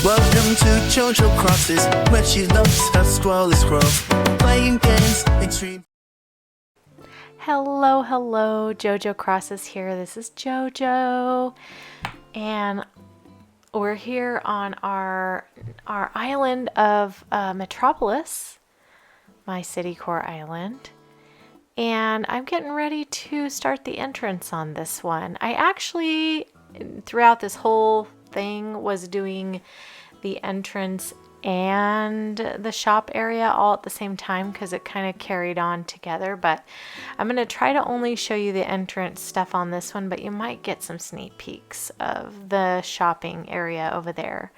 Welcome to Jojo Crosses, where she loves her squirrely squirrels, playing games, extreme. Hello, Jojo Crosses here. This is Jojo, and we're here on our island of Metropolis, my Citycore island, and I'm getting ready to start the entrance on this one. I actually, throughout this whole thing, was doing the entrance and the shop area all at the same time because it kind of carried on together, but I'm going to try to only show you the entrance stuff on this one, but you might get some sneak peeks of the shopping area over there.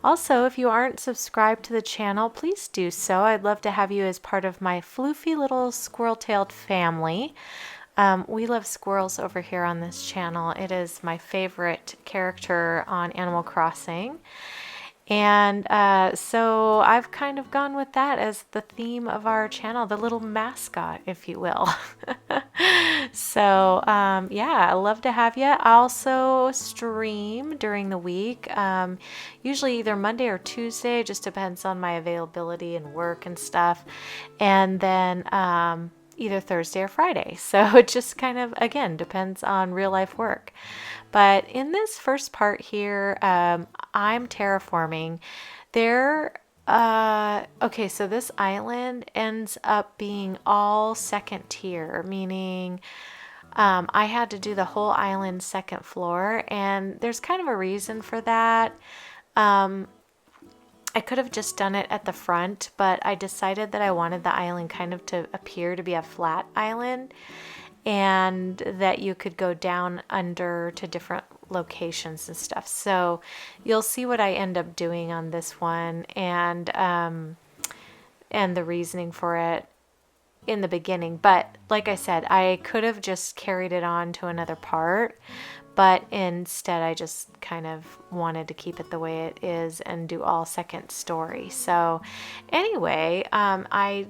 Also, if you aren't subscribed to the channel, please do so. I'd love to have you as part of my floofy little squirrel-tailed family. We love squirrels over here on this channel. It is my favorite character on Animal Crossing. And so I've kind of gone with that as the theme of our channel, the little mascot, if you will. So yeah, I love to have you. I also stream during the week, usually either Monday or Tuesday, just depends on my availability and work and stuff. And then either Thursday or Friday. So it just kind of, again, depends on real life work. But in this first part here, I'm terraforming. Okay, so this island ends up being all second tier, meaning I had to do the whole island second floor, and there's kind of a reason for that. I could have just done it at the front, but I decided that I wanted the island kind of to appear to be a flat island and that you could go down under to different locations and stuff. So you'll see what I end up doing on this one and the reasoning for it in the beginning. But like I said, I could have just carried it on to another part, but instead I just kind of wanted to keep it the way it is and do all second story. So anyway, I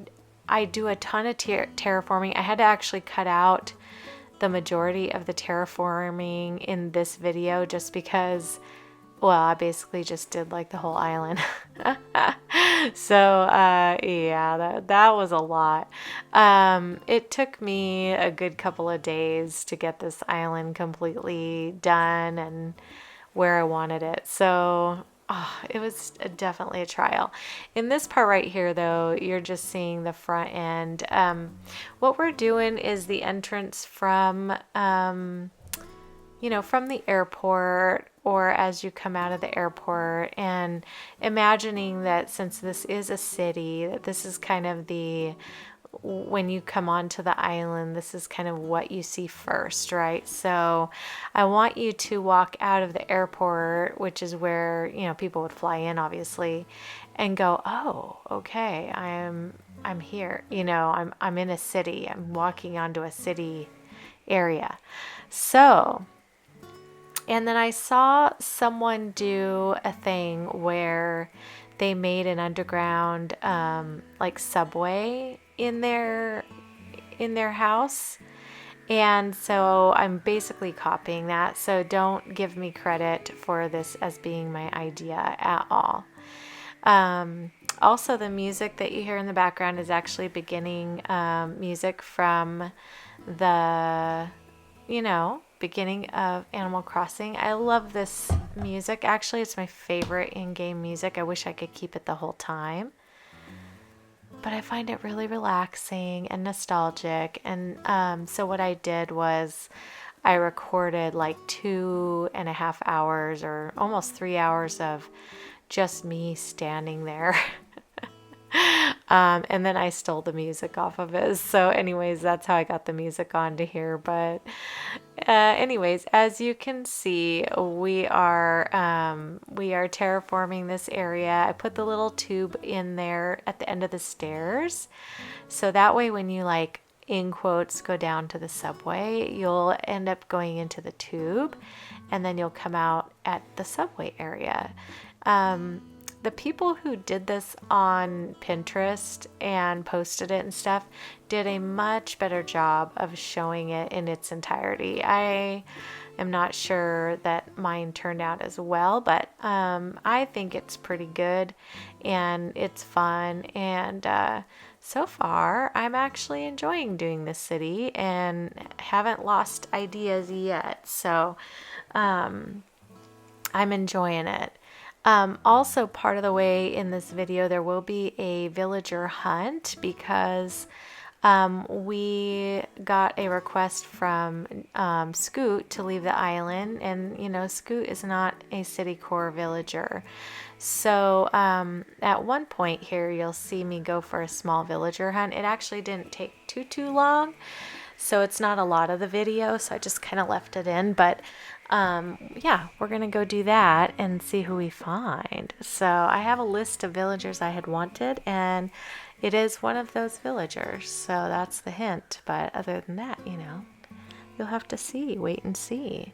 do a ton of terraforming. I had to actually cut out the majority of the terraforming in this video just because, well, I basically just did like the whole island. So yeah, that was a lot. It took me a good couple of days to get this island completely done and where I wanted it. So it was definitely a trial. In this part right here, though, you're just seeing the front end. What we're doing is the entrance from, from the airport or as you come out of the airport, and imagining that since this is a city, that this is kind of when you come onto the island, this is kind of what you see first, right? So I want you to walk out of the airport, which is where, people would fly in, obviously, and go, oh, okay, I'm here. I'm in a city. I'm walking onto a city area. So, and then I saw someone do a thing where they made an underground like subway in their house, and so I'm basically copying that. So don't give me credit for this as being my idea at all. Also, the music that you hear in the background is actually beginning music from the beginning of Animal Crossing. I love this music. Actually, it's my favorite in-game music. I wish I could keep it the whole time, but I find it really relaxing and nostalgic. And so what I did was I recorded like 2.5 hours or almost 3 hours of just me standing there. And then I stole the music off of it. So anyways, that's how I got the music onto here. But anyways, as you can see, we are terraforming this area. I put the little tube in there at the end of the stairs. So that way when you in quotes, go down to the subway, you'll end up going into the tube and then you'll come out at the subway area. The people who did this on Pinterest and posted it and stuff did a much better job of showing it in its entirety. I am not sure that mine turned out as well, but I think it's pretty good and it's fun. And so far, I'm actually enjoying doing this city and haven't lost ideas yet. So I'm enjoying it. Also, part of the way in this video, there will be a villager hunt because we got a request from Scoot to leave the island, and you know, Scoot is not a Citycore villager. So at one point here, you'll see me go for a small villager hunt. It actually didn't take too long, so it's not a lot of the video, so I just kind of left it in. But yeah, we're gonna go do that and see who we find. So I have a list of villagers I had wanted, and it is one of those villagers, so that's the hint. But other than that, you know, you'll have to see, wait and see.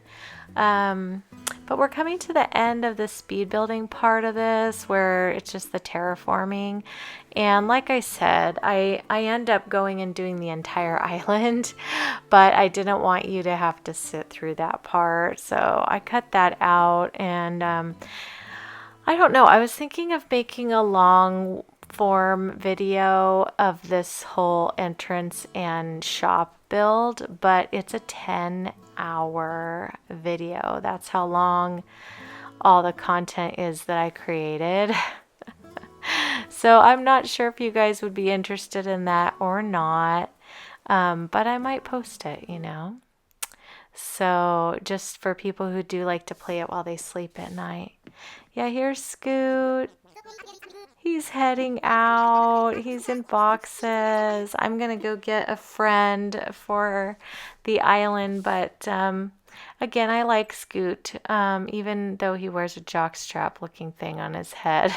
But we're coming to the end of the speed building part of this, where it's just the terraforming. And like I said, I end up going and doing the entire island, but I didn't want you to have to sit through that part, so I cut that out. And I don't know, I was thinking of making a long form video of this whole entrance and shop build, but it's a 10-hour video. That's how long all the content is that I created. So I'm not sure if you guys would be interested in that or not, but I might post it, you know. So just for people who do like to play it while they sleep at night. Yeah, here's Scoot. He's heading out. He's in boxes. I'm going to go get a friend for the island. But again, I like Scoot, even though he wears a jockstrap looking thing on his head.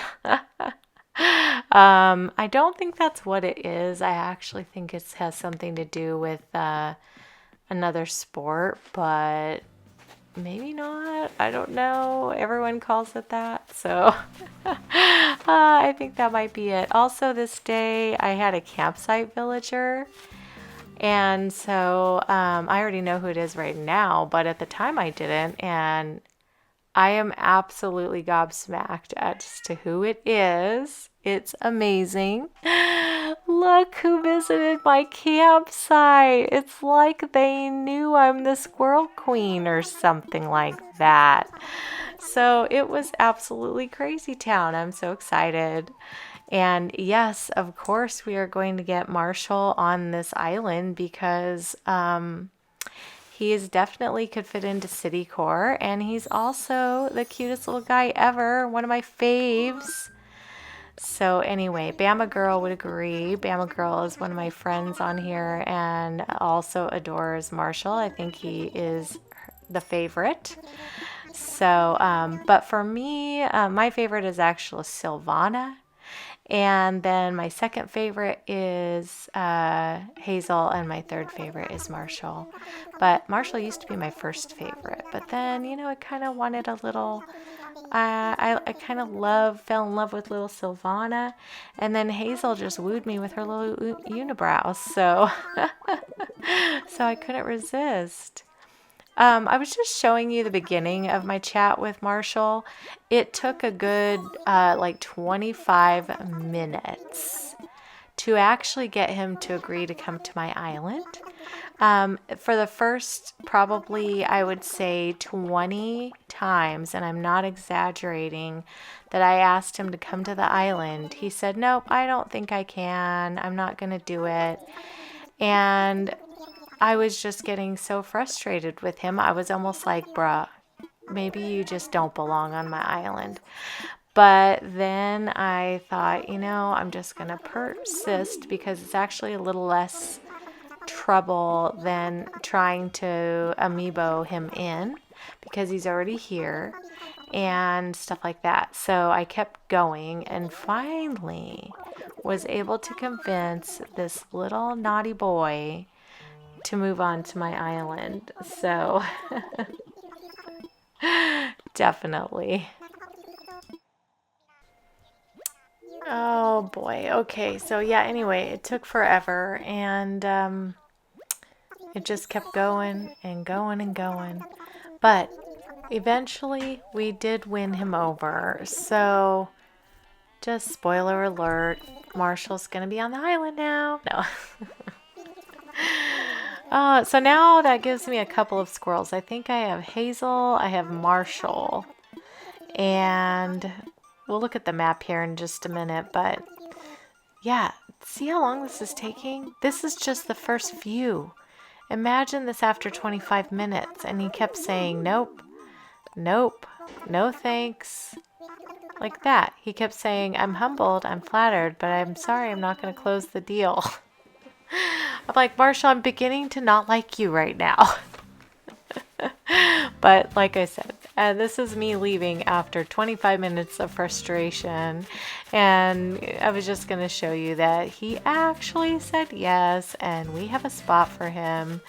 I don't think that's what it is. I actually think it has something to do with another sport, but maybe not. I don't know. Everyone calls it that. So I think that might be it. Also, this day I had a campsite villager. And so I already know who it is right now, but at the time I didn't. And I am absolutely gobsmacked as to who it is. It's amazing. Look who visited my campsite. It's like they knew I'm the squirrel queen or something like that. So it was absolutely crazy town. I'm so excited. And yes, of course, we are going to get Marshall on this island because he is definitely could fit into Citycore, and he's also the cutest little guy ever. One of my faves. So anyway, Bama Girl would agree. Bama Girl is one of my friends on here and also adores Marshall. I think he is the favorite. So, but for me, my favorite is actually Sylvana. And then my second favorite is Hazel, and my third favorite is Marshall. But Marshall used to be my first favorite. But then, you know, I kind of wanted a little... I kind of fell in love with little Sylvana, and then Hazel just wooed me with her little unibrows, so so I couldn't resist. I was just showing you the beginning of my chat with Marshall. It took a good like 25 minutes to actually get him to agree to come to my island. For the first, probably, I would say 20 times, and I'm not exaggerating, that I asked him to come to the island, he said, nope, I don't think I can. I'm not going to do it. And I was just getting so frustrated with him. I was almost like, bruh, maybe you just don't belong on my island. But then I thought, you know, I'm just going to persist because it's actually a little less trouble than trying to amiibo him in because he's already here and stuff like that. So I kept going and finally was able to convince this little naughty boy to move on to my island. So definitely. Oh boy. Okay. So yeah, anyway, it took forever and it just kept going and going and going. But eventually we did win him over. So just spoiler alert, Marshall's gonna be on the island now. No. So now that gives me a couple of squirrels. I think I have Hazel, I have Marshall, and we'll look at the map here in just a minute, but yeah, see how long this is taking? This is just the first few. Imagine this after 25 minutes, and he kept saying, nope, nope, no thanks. Like that. He kept saying, I'm humbled, I'm flattered, but I'm sorry, I'm not going to close the deal. I'm like, Marshall, I'm beginning to not like you right now. But like I said, this is me leaving after 25 minutes of frustration. And I was just going to show you that he actually said yes, and we have a spot for him.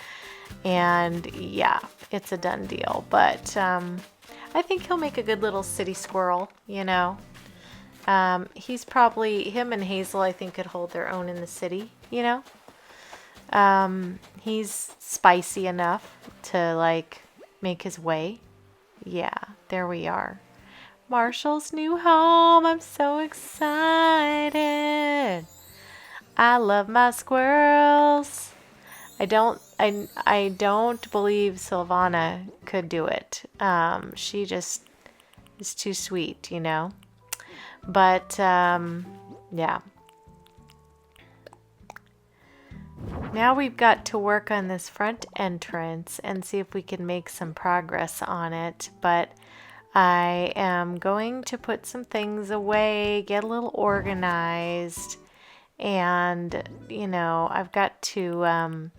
And yeah, it's a done deal. But I think he'll make a good little city squirrel, you know. He's probably, him and Hazel, I think, could hold their own in the city, you know. He's spicy enough to like make his way. Yeah, there we are. Marshall's new home. I'm so excited. I love my squirrels. I don't believe Silvana could do it. She just is too sweet, you know. But yeah. Now we've got to work on this front entrance and see if we can make some progress on it. But I am going to put some things away, get a little organized, and, you know, I've got to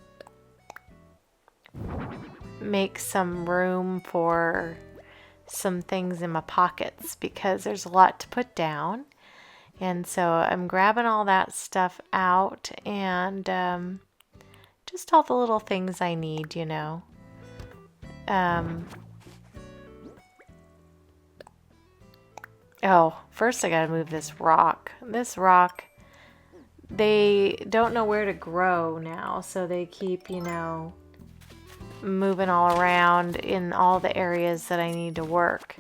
make some room for some things in my pockets because there's a lot to put down. And so I'm grabbing all that stuff out and just all the little things I need, you know. Oh, first I gotta move this rock. This rock, they don't know where to grow now, so they keep, you know, moving all around in all the areas that I need to work.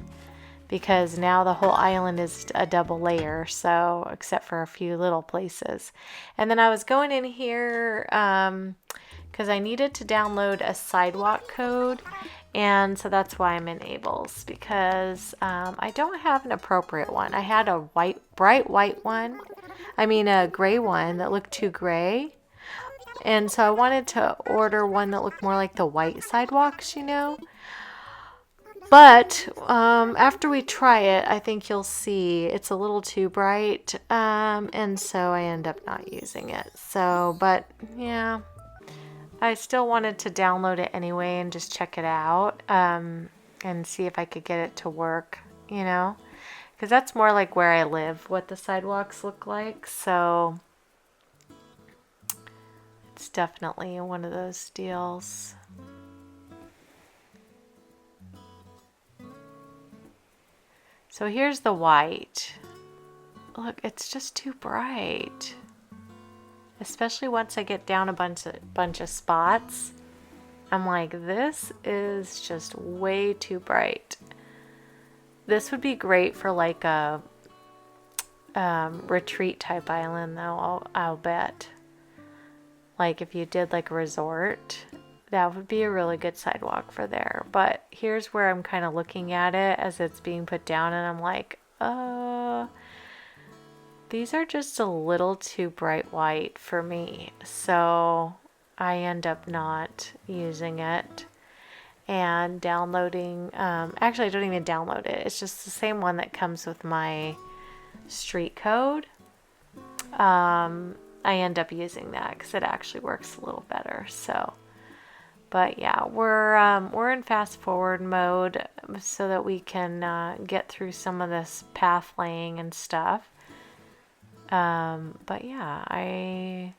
Because now the whole island is a double layer, so except for a few little places. And then I was going in here because I needed to download a sidewalk code, and so that's why I'm in Able's, because I don't have an appropriate one. I had a bright white one, a gray one that looked too gray, and so I wanted to order one that looked more like the white sidewalks, you know. But after we try it, I think you'll see it's a little too bright, and so I end up not using it. So, but yeah, I still wanted to download it anyway and just check it out and see if I could get it to work, you know, because that's more like where I live, what the sidewalks look like. So it's definitely one of those deals. So here's the white. Look, it's just too bright. Especially once I get down a bunch of spots. I'm like, this is just way too bright. This would be great for like a retreat type island though, I'll bet. Like if you did like a resort, that would be a really good sidewalk for there. But here's where I'm kind of looking at it as it's being put down, and I'm like, these are just a little too bright white for me. So I end up not using it and downloading. Actually, I don't even download it. It's just the same one that comes with my street code. I end up using that because it actually works a little better. So. But yeah, we're in fast forward mode so that we can get through some of this path laying and stuff. But yeah, I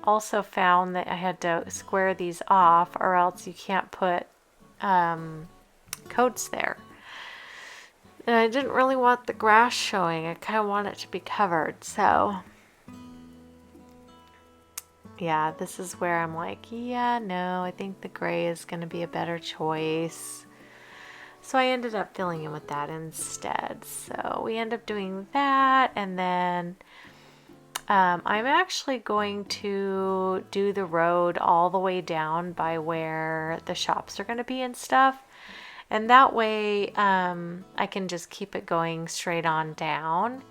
also found that I had to square these off, or else you can't put codes there. And I didn't really want the grass showing. I kind of want it to be covered, so yeah, this is where I'm like, yeah, no, I think the gray is going to be a better choice. So I ended up filling in with that instead. So we end up doing that, and then I'm actually going to do the road all the way down by where the shops are going to be and stuff. And that way I can just keep it going straight on down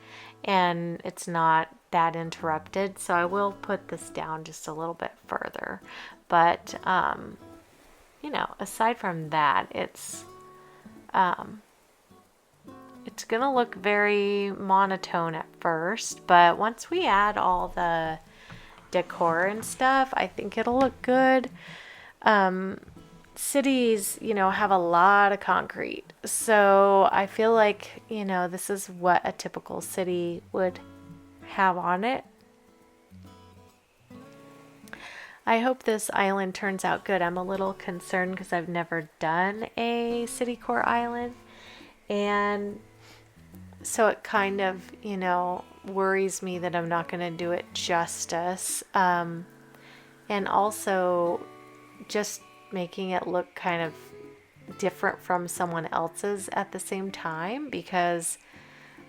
and it's not that interrupted. So I will put this down just a little bit further. But, aside from that, it's going to look very monotone at first. But once we add all the decor and stuff, I think it'll look good. Cities, have a lot of concrete. So I feel like, this is what a typical city would have on it. I hope this island turns out good. I'm a little concerned because I've never done a Citycore island. And so it kind of, worries me that I'm not going to do it justice. And also just making it look kind of different from someone else's at the same time, because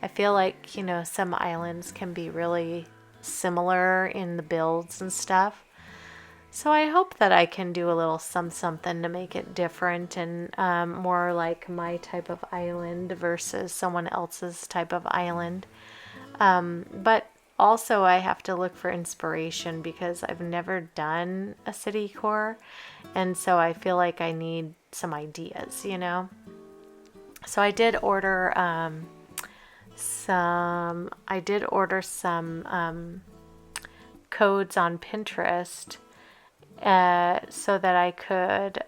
I feel like, some islands can be really similar in the builds and stuff. So I hope that I can do a little something to make it different and more like my type of island versus someone else's type of island. But also I have to look for inspiration because I've never done a Citycore, and so I feel like I need some ideas, So I did order some codes on Pinterest so that I could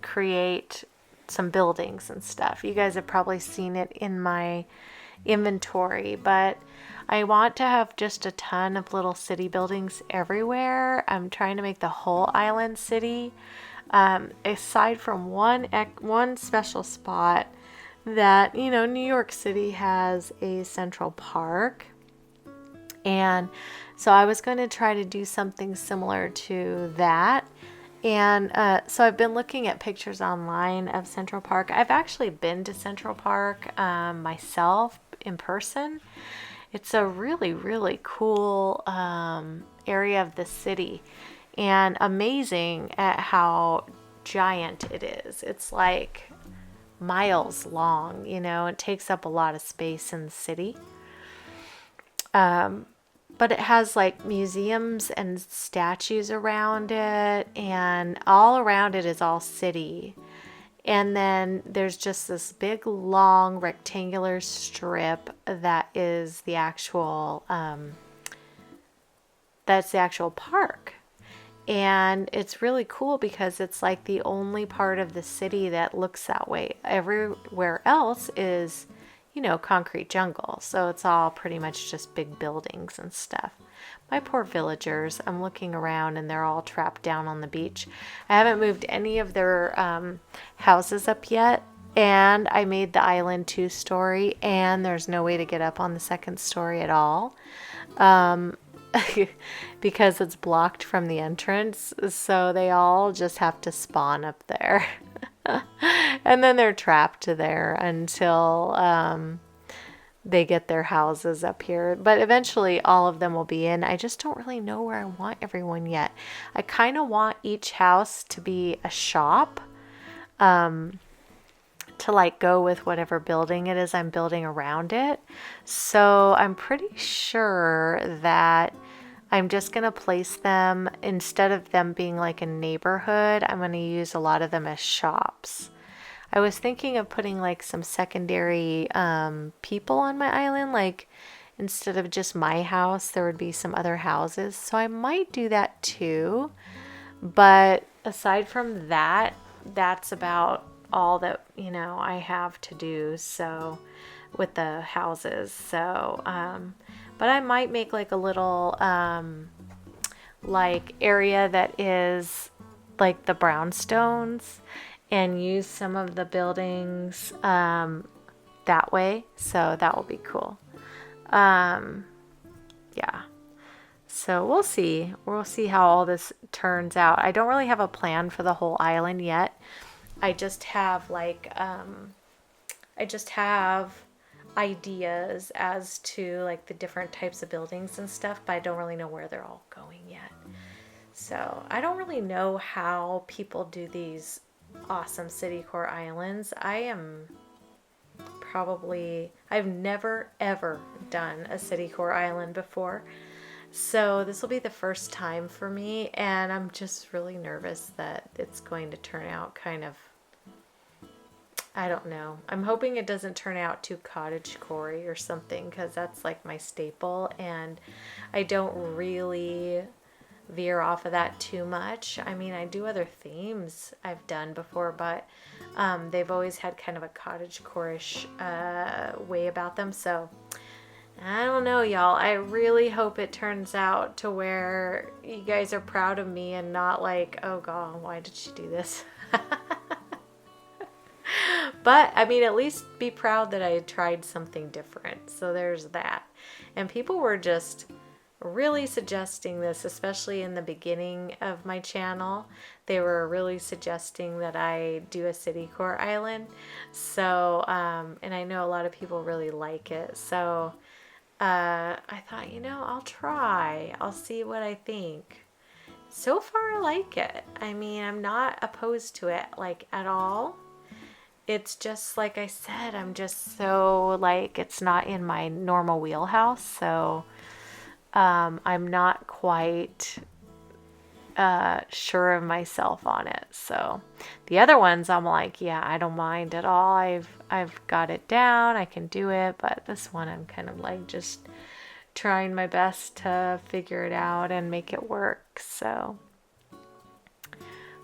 create some buildings and stuff. You guys have probably seen it in my inventory, but I want to have just a ton of little city buildings everywhere. I'm trying to make the whole island city, aside from one special spot that, New York City has a Central Park. And so I was going to try to do something similar to that. And so I've been looking at pictures online of Central Park. I've actually been to Central Park myself in person. It's a really, really cool area of the city, and amazing at how giant it is. It's like miles long, it takes up a lot of space in the city. But it has like museums and statues around it, and all around it is all city. And then there's just this big, long, rectangular strip that is the actual, that's the actual park. And it's really cool because it's like the only part of the city that looks that way. Everywhere else is, concrete jungle. So it's all pretty much just big buildings and stuff. My poor villagers, I'm looking around and they're all trapped down on the beach. I haven't moved any of their houses up yet. And I made the island 2-story, and there's no way to get up on the 2nd story at all. Because it's blocked from the entrance. So they all just have to spawn up there. And then they're trapped there until they get their houses up here. But eventually all of them will be in. I just don't really know where I want everyone yet. I kind of want each house to be a shop, to like go with whatever building it is I'm building around it. So I'm pretty sure that I'm just going to place them, instead of them being like a neighborhood, I'm going to use a lot of them as shops. I was thinking of putting like some secondary people on my island, like instead of just my house, there would be some other houses. So I might do that too. But aside from that, that's about all that, I have to do. So with the houses. So, but I might make like a little like area that is like the brownstones, and use some of the buildings that way. So that will be cool. Yeah. So we'll see. We'll see how all this turns out. I don't really have a plan for the whole island yet. I just have ideas as to like the different types of buildings and stuff, but I don't really know where they're all going yet. So I don't really know how people do these awesome Citycore islands. I've never ever done a Citycore island before. So this will be the first time for me, and I'm just really nervous that it's going to turn out kind of, I don't know. I'm hoping it doesn't turn out too cottagecore or something, because that's like my staple, and I don't really veer off of that too much. I mean, I do other themes I've done before, but they've always had kind of a cottagecore-ish way about them, so I don't know, y'all. I really hope it turns out to where you guys are proud of me and not like, oh god, why did she do this? But I mean, at least be proud that I tried something different. So there's that. And people were just really suggesting this, especially in the beginning of my channel. They were really suggesting that I do a Citycore island. So, and I know a lot of people really like it. So I thought, I'll try. I'll see what I think. So far, I like it. I mean, I'm not opposed to it, like, at all. It's just, like I said, I'm just so, like, it's not in my normal wheelhouse, so I'm not quite sure of myself on it. So the other ones, I'm like, yeah, I don't mind at all. I've got it down. I can do it. But this one, I'm kind of like just trying my best to figure it out and make it work. So,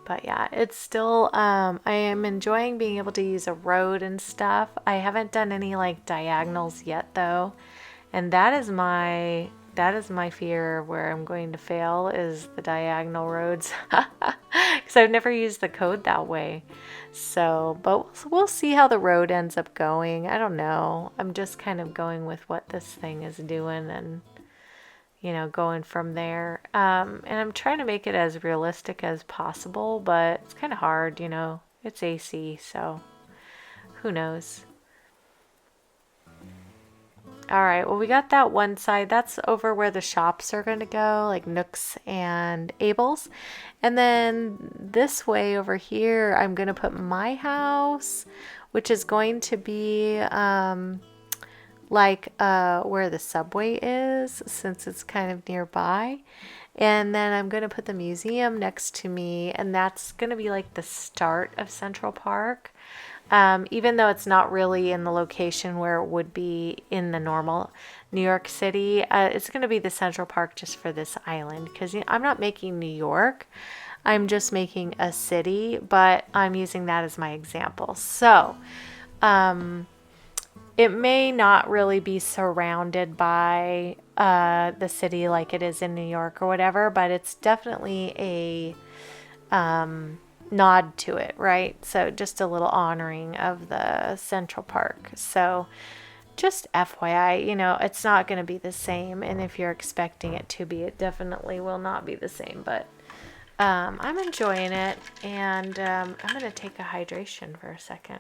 but yeah, it's still, I am enjoying being able to use a road and stuff. I haven't done any like diagonals yet though. And that is my fear where I'm going to fail, is the diagonal roads. Because I've never used the code that way. So, but we'll see how the road ends up going. I don't know. I'm just kind of going with what this thing is doing and, going from there. And I'm trying to make it as realistic as possible, but it's kind of hard, It's AC, so who knows? All right, well, we got that one side. That's over where the shops are going to go, like Nooks and Abel's. And then this way over here, I'm going to put my house, which is going to be where the subway is, since it's kind of nearby. And then I'm going to put the museum next to me, and that's going to be like the start of Central Park. Even though it's not really in the location where it would be in the normal New York City, it's going to be the Central Park just for this island, because I'm not making New York. I'm just making a city, but I'm using that as my example. So it may not really be surrounded by the city like it is in New York or whatever, but it's definitely a nod to it, right? So just a little honoring of the Central Park. So just FYI, it's not going to be the same, and if you're expecting it to be, it definitely will not be the same, but I'm enjoying it, and I'm going to take a hydration for a second.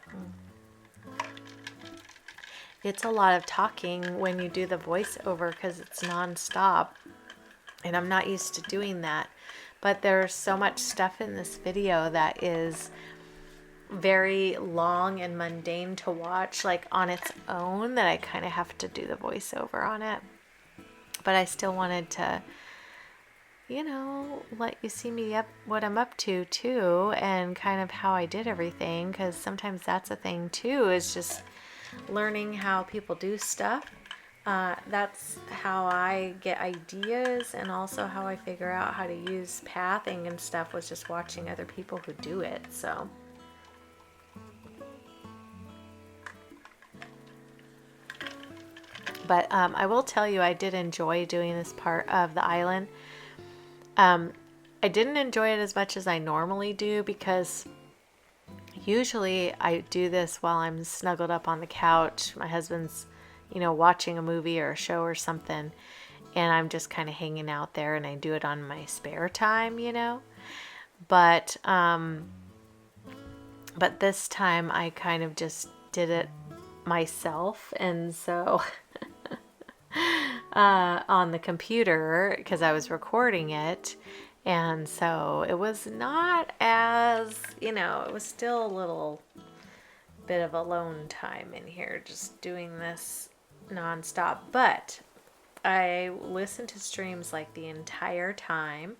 It's a lot of talking when you do the voiceover because it's nonstop, and I'm not used to doing that. But there's so much stuff in this video that is very long and mundane to watch, like on its own, that I kind of have to do the voiceover on it. But I still wanted to, let you see me what I'm up to too, and kind of how I did everything, because sometimes that's a thing too, is just learning how people do stuff. That's how I get ideas, and also how I figure out how to use pathing and stuff, was just watching other people who do it. So but I will tell you, I did enjoy doing this part of the island. I didn't enjoy it as much as I normally do, because usually I do this while I'm snuggled up on the couch. My husband's watching a movie or a show or something, and I'm just kind of hanging out there, and I do it on my spare time, you know. But this time I kind of just did it myself, and so on the computer, because I was recording it, and so it was not as, you know, it was still a little bit of alone time in here just doing this nonstop. But I listen to streams like the entire time,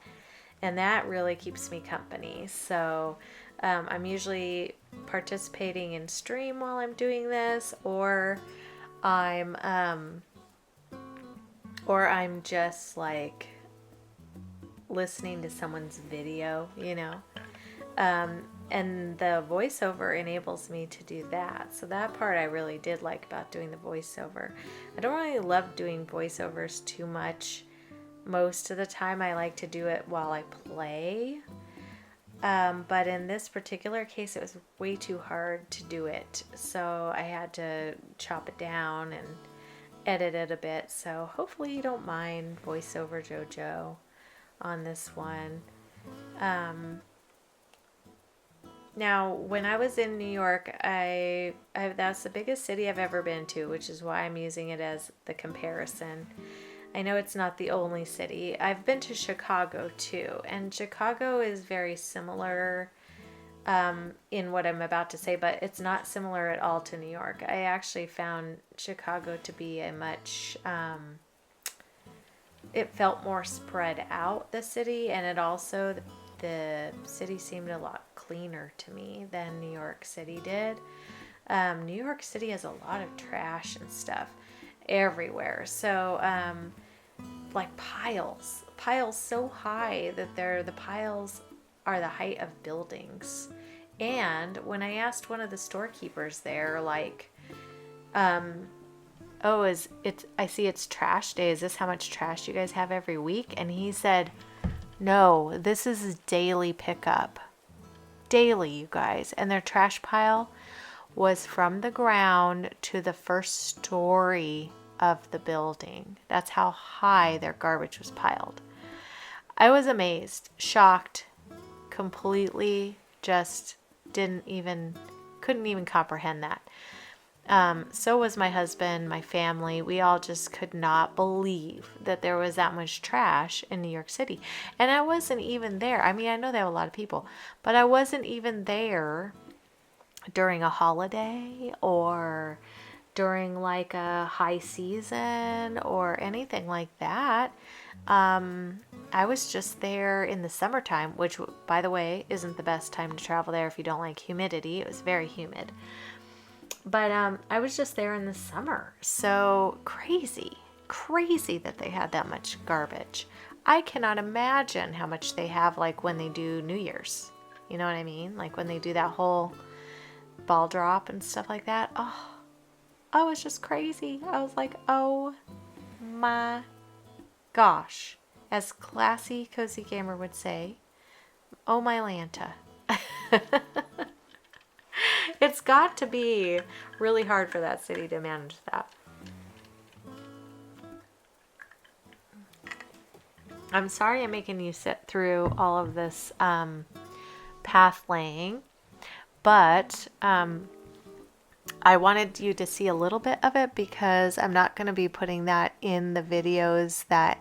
and that really keeps me company. So I'm usually participating in stream while I'm doing this, or I'm just like listening to someone's video, you know. And the voiceover enables me to do that. So that part I really did like about doing the voiceover. I don't really love doing voiceovers too much. Most of the time I like to do it while I play. But in this particular case, it was way too hard to do it. So I had to chop it down and edit it a bit. So hopefully you don't mind voiceover Jojo on this one. Now, when I was in New York, that's the biggest city I've ever been to, which is why I'm using it as the comparison. I know it's not the only city. I've been to Chicago too, and Chicago is very similar in what I'm about to say, but it's not similar at all to New York. I actually found Chicago to be a much, it felt more spread out, the city, and it also, the city seemed a lot cleaner to me than New York City did. New York City has a lot of trash and stuff everywhere. So, like piles so high that the piles are the height of buildings. And when I asked one of the storekeepers there, like, oh, I see it's trash day. Is this how much trash you guys have every week? And he said, no, this is daily pickup. Daily, you guys. And their trash pile was from the ground to the first story of the building. That's how high their garbage was piled. I was amazed, shocked, completely just couldn't even comprehend that. So was my husband, my family. We all just could not believe that there was that much trash in New York City. And I wasn't even there. I mean, I know they have a lot of people, but I wasn't even there during a holiday or during like a high season or anything like that. I was just there in the summertime, which, by the way, isn't the best time to travel there if you don't like humidity. It was very humid. But I was just there in the summer. So crazy that they had that much garbage. I cannot imagine how much they have like when they do New Year's. You know what I mean? Like when they do that whole ball drop and stuff like that. Oh, I was just crazy. I was like, oh my gosh. As classy Cozy Gamer would say, oh my Lanta. It's got to be really hard for that city to manage that. I'm sorry I'm making you sit through all of this path laying, but I wanted you to see a little bit of it because I'm not going to be putting that in the videos that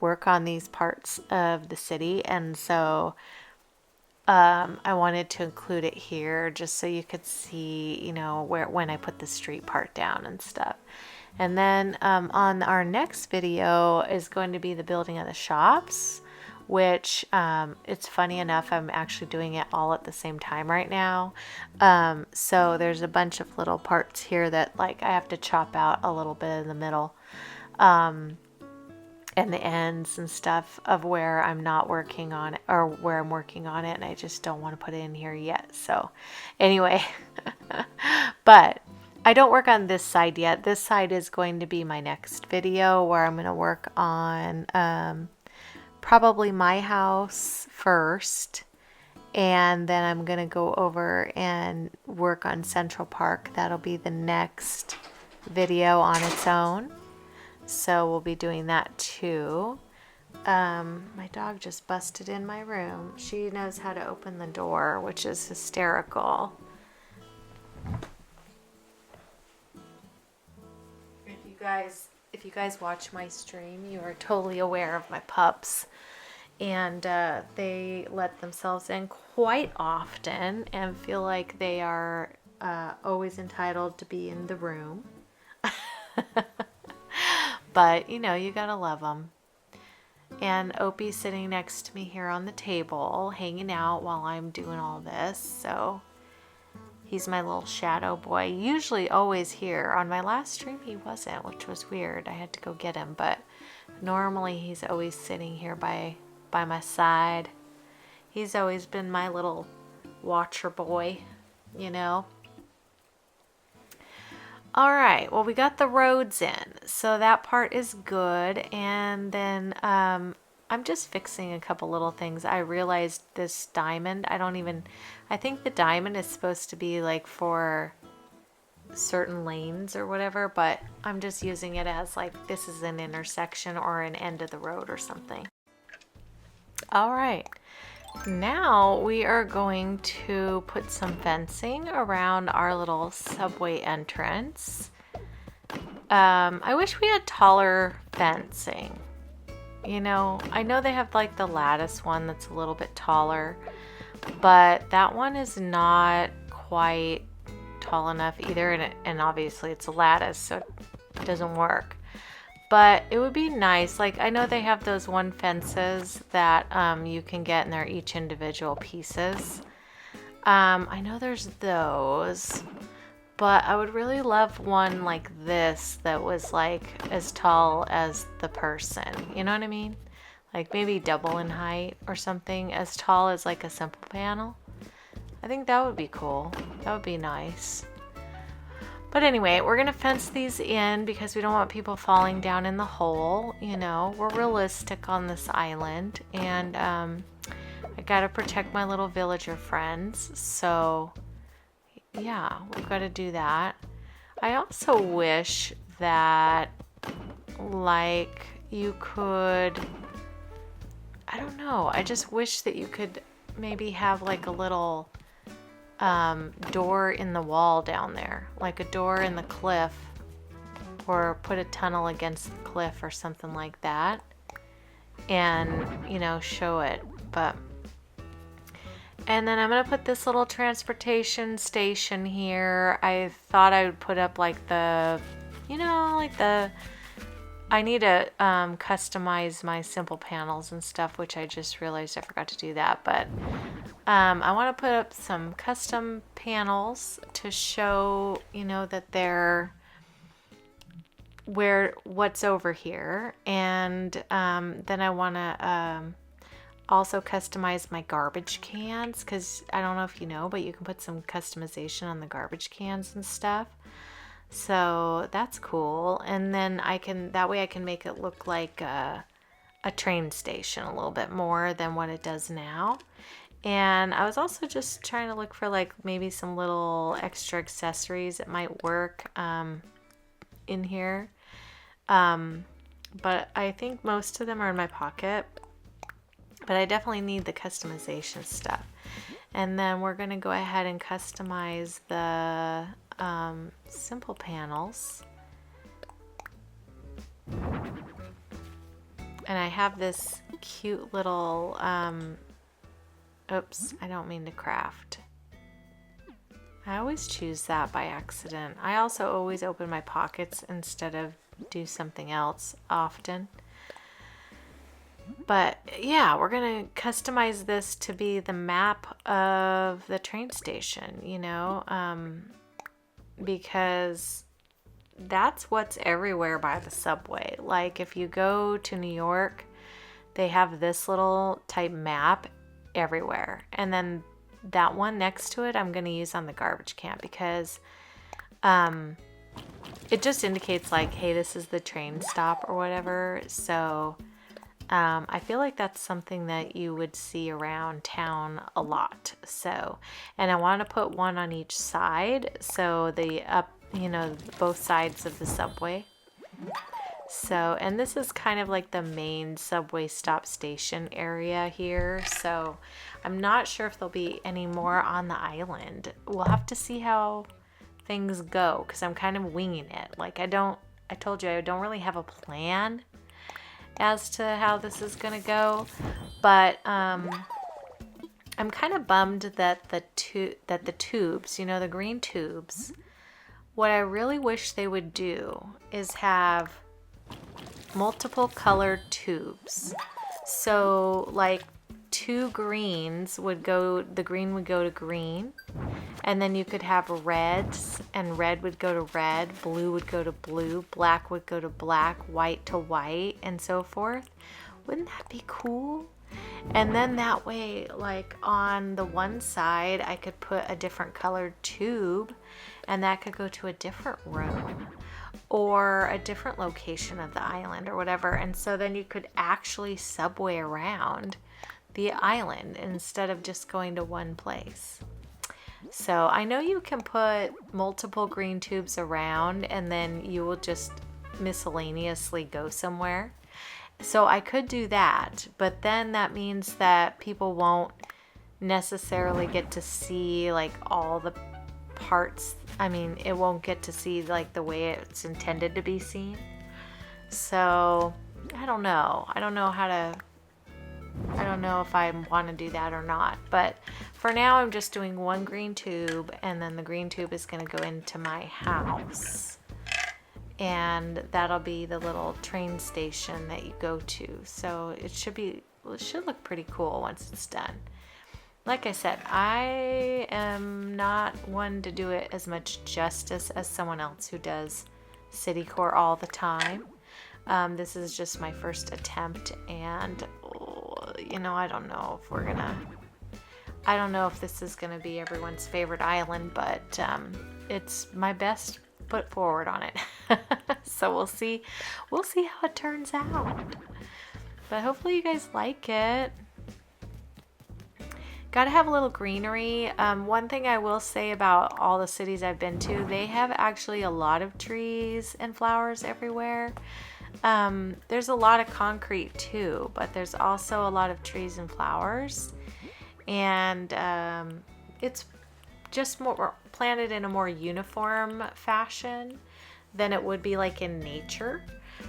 work on these parts of the city, and so I wanted to include it here just so you could see, you know, when I put the street part down and stuff. And then on our next video is going to be the building of the shops, which it's funny enough, I'm actually doing it all at the same time right now. So there's a bunch of little parts here that like I have to chop out a little bit in the middle. And the ends and stuff of where I'm not working on it or where I'm working on it, and I just don't want to put it in here yet. So anyway, but I don't work on this side yet. This side is going to be my next video where I'm going to work on probably my house first, and then I'm going to go over and work on Central Park. That'll be the next video on its own. So we'll be doing that too. My dog just busted in my room. She knows how to open the door, which is hysterical. If you guys watch my stream, you are totally aware of my pups. And they let themselves in quite often and feel like they are always entitled to be in the room. But, you know, you gotta love them. And Opie's sitting next to me here on the table, hanging out while I'm doing all this. So he's my little shadow boy. Usually always here. On my last stream he wasn't, which was weird. I had to go get him. But normally he's always sitting here by my side. He's always been my little watcher boy, you know. All right, well, we got the roads in, so that part is good. And then I'm just fixing a couple little things. I realized this diamond, I think the diamond is supposed to be like for certain lanes or whatever, but I'm just using it as like this is an intersection or an end of the road or something. All right, now we are going to put some fencing around our little subway entrance. I wish we had taller fencing. You know, I know they have like the lattice one that's a little bit taller, but that one is not quite tall enough either, and obviously it's a lattice, so it doesn't work. But it would be nice, like I know they have those one fences that you can get, and they're each individual pieces. I know there's those, but I would really love one like this that was like as tall as the person, you know what I mean? Like maybe double in height or something, as tall as like a simple panel. I think that would be cool. That would be nice. But anyway, we're going to fence these in because we don't want people falling down in the hole. You know, we're realistic on this island. And I got to protect my little villager friends. So, yeah, we've got to do that. I also wish that, like, you could... I don't know. I just wish that you could maybe have, like, a little... door in the wall down there, like a door in the cliff, or put a tunnel against the cliff or something like that, and you know, show it. And then I'm gonna put this little transportation station here. I thought I would put up like the, you know, like the, I need to customize my simple panels and stuff, which I just realized I forgot to do that. But I want to put up some custom panels to show, you know, that they're what's over here. And then I want to also customize my garbage cans, because I don't know if you know, but you can put some customization on the garbage cans and stuff. So that's cool. And then that way I can make it look like a train station a little bit more than what it does now. And I was also just trying to look for like maybe some little extra accessories that might work in here. But I think most of them are in my pocket. But I definitely need the customization stuff. And then we're going to go ahead and customize the simple panels. And I have this cute little... oops, I don't mean to craft. I always choose that by accident. I also always open my pockets instead of do something else often. But yeah, we're going to customize this to be the map of the train station, you know, because that's what's everywhere by the subway. Like if you go to New York, they have this little type map everywhere. And then that one next to it, I'm going to use on the garbage can because it just indicates like, hey, this is the train stop or whatever. So I feel like that's something that you would see around town a lot. So, and I want to put one on each side. So the up, you know, both sides of the subway. So, and this is kind of like the main subway stop station area here. So I'm not sure if there'll be any more on the island. We'll have to see how things go because I'm kind of winging it. Like I told you I don't really have a plan as to how this is gonna go, but I'm kind of bummed that the tubes, you know, the green tubes, what I really wish they would do is have multiple colored tubes. So like two greens would go, the green would go to green, and then you could have reds, and red would go to red, blue would go to blue, black would go to black, white to white, and so forth. Wouldn't that be cool? And then that way, like on the one side, I could put a different colored tube, and that could go to a different room or a different location of the island or whatever. And so then you could actually subway around the island instead of just going to one place. So I know you can put multiple green tubes around and then you will just miscellaneously go somewhere. So I could do that, but then that means that people won't necessarily get to see like all the parts. I mean, it won't get to see like the way it's intended to be seen. So I don't know. I don't know if I want to do that or not. But for now, I'm just doing one green tube, and then the green tube is going to go into my house. And that'll be the little train station that you go to. So it should look pretty cool once it's done. Like I said, I am not one to do it as much justice as someone else who does Citycore all the time. This is just my first attempt, and you know, I don't know if this is gonna be everyone's favorite island, but it's my best foot forward on it. So we'll see how it turns out. But hopefully you guys like it. Got to have a little greenery. One thing I will say about all the cities I've been to, they have actually a lot of trees and flowers everywhere. There's a lot of concrete too, but there's also a lot of trees and flowers. And it's just more planted in a more uniform fashion than it would be like in nature.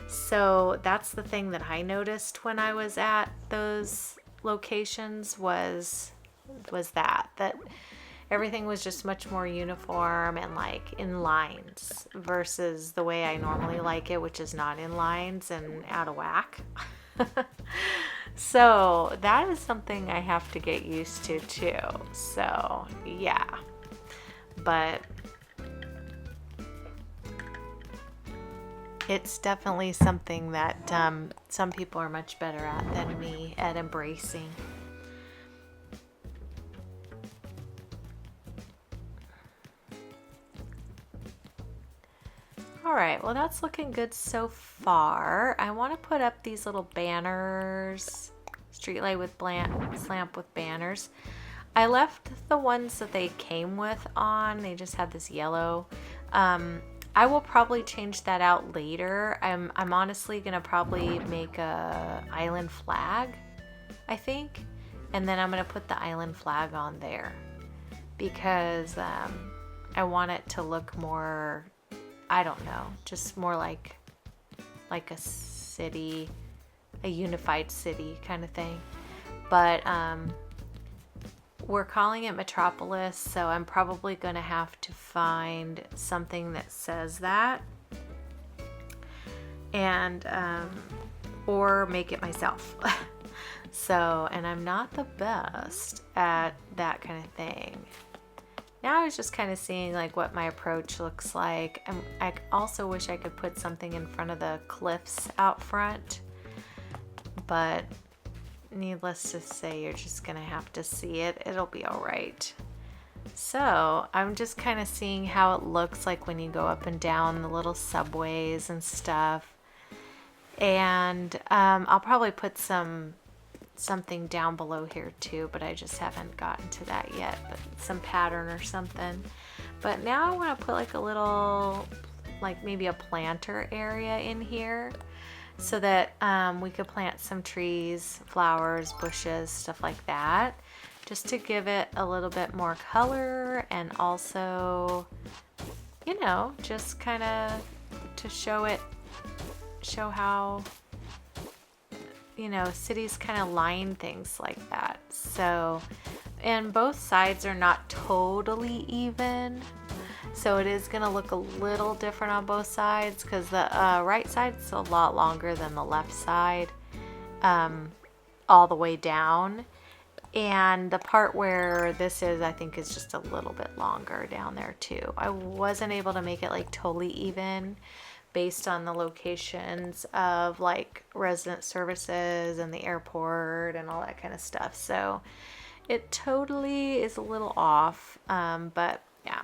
So that's the thing that I noticed when I was at those locations was that everything was just much more uniform and like in lines versus the way I normally like it, which is not in lines and out of whack. So that is something I have to get used to too. So yeah, but it's definitely something that some people are much better at than me at embracing. All right, well that's looking good so far. I want to put up these little banners, streetlight with lamp with banners. I left the ones that they came with on. They just had this yellow. I will probably change that out later. I'm honestly gonna probably make a island flag, I think, and then I'm gonna put the island flag on there because I want it to look more, I don't know, just more like a city, a unified city kind of thing. But we're calling it Metropolis, so I'm probably going to have to find something that says that and or make it myself. So, and I'm not the best at that kind of thing. Now I was just kind of seeing like what my approach looks like. I also wish I could put something in front of the cliffs out front, but needless to say, you're just gonna have to see it. It'll be all right. So I'm just kind of seeing how it looks like when you go up and down the little subways and stuff. And I'll probably put something down below here too, but I just haven't gotten to that yet, but some pattern or something. But now I want to put like a little, like maybe a planter area in here so that we could plant some trees, flowers, bushes, stuff like that, just to give it a little bit more color, and also, you know, just kind of to show how, you know, cities kind of line things like that. So, and both sides are not totally even, so it is going to look a little different on both sides, because the right side's a lot longer than the left side, all the way down. And the part where this is, I think, is just a little bit longer down there too. I wasn't able to make it like totally even based on the locations of like resident services and the airport and all that kind of stuff. So it totally is a little off, but yeah.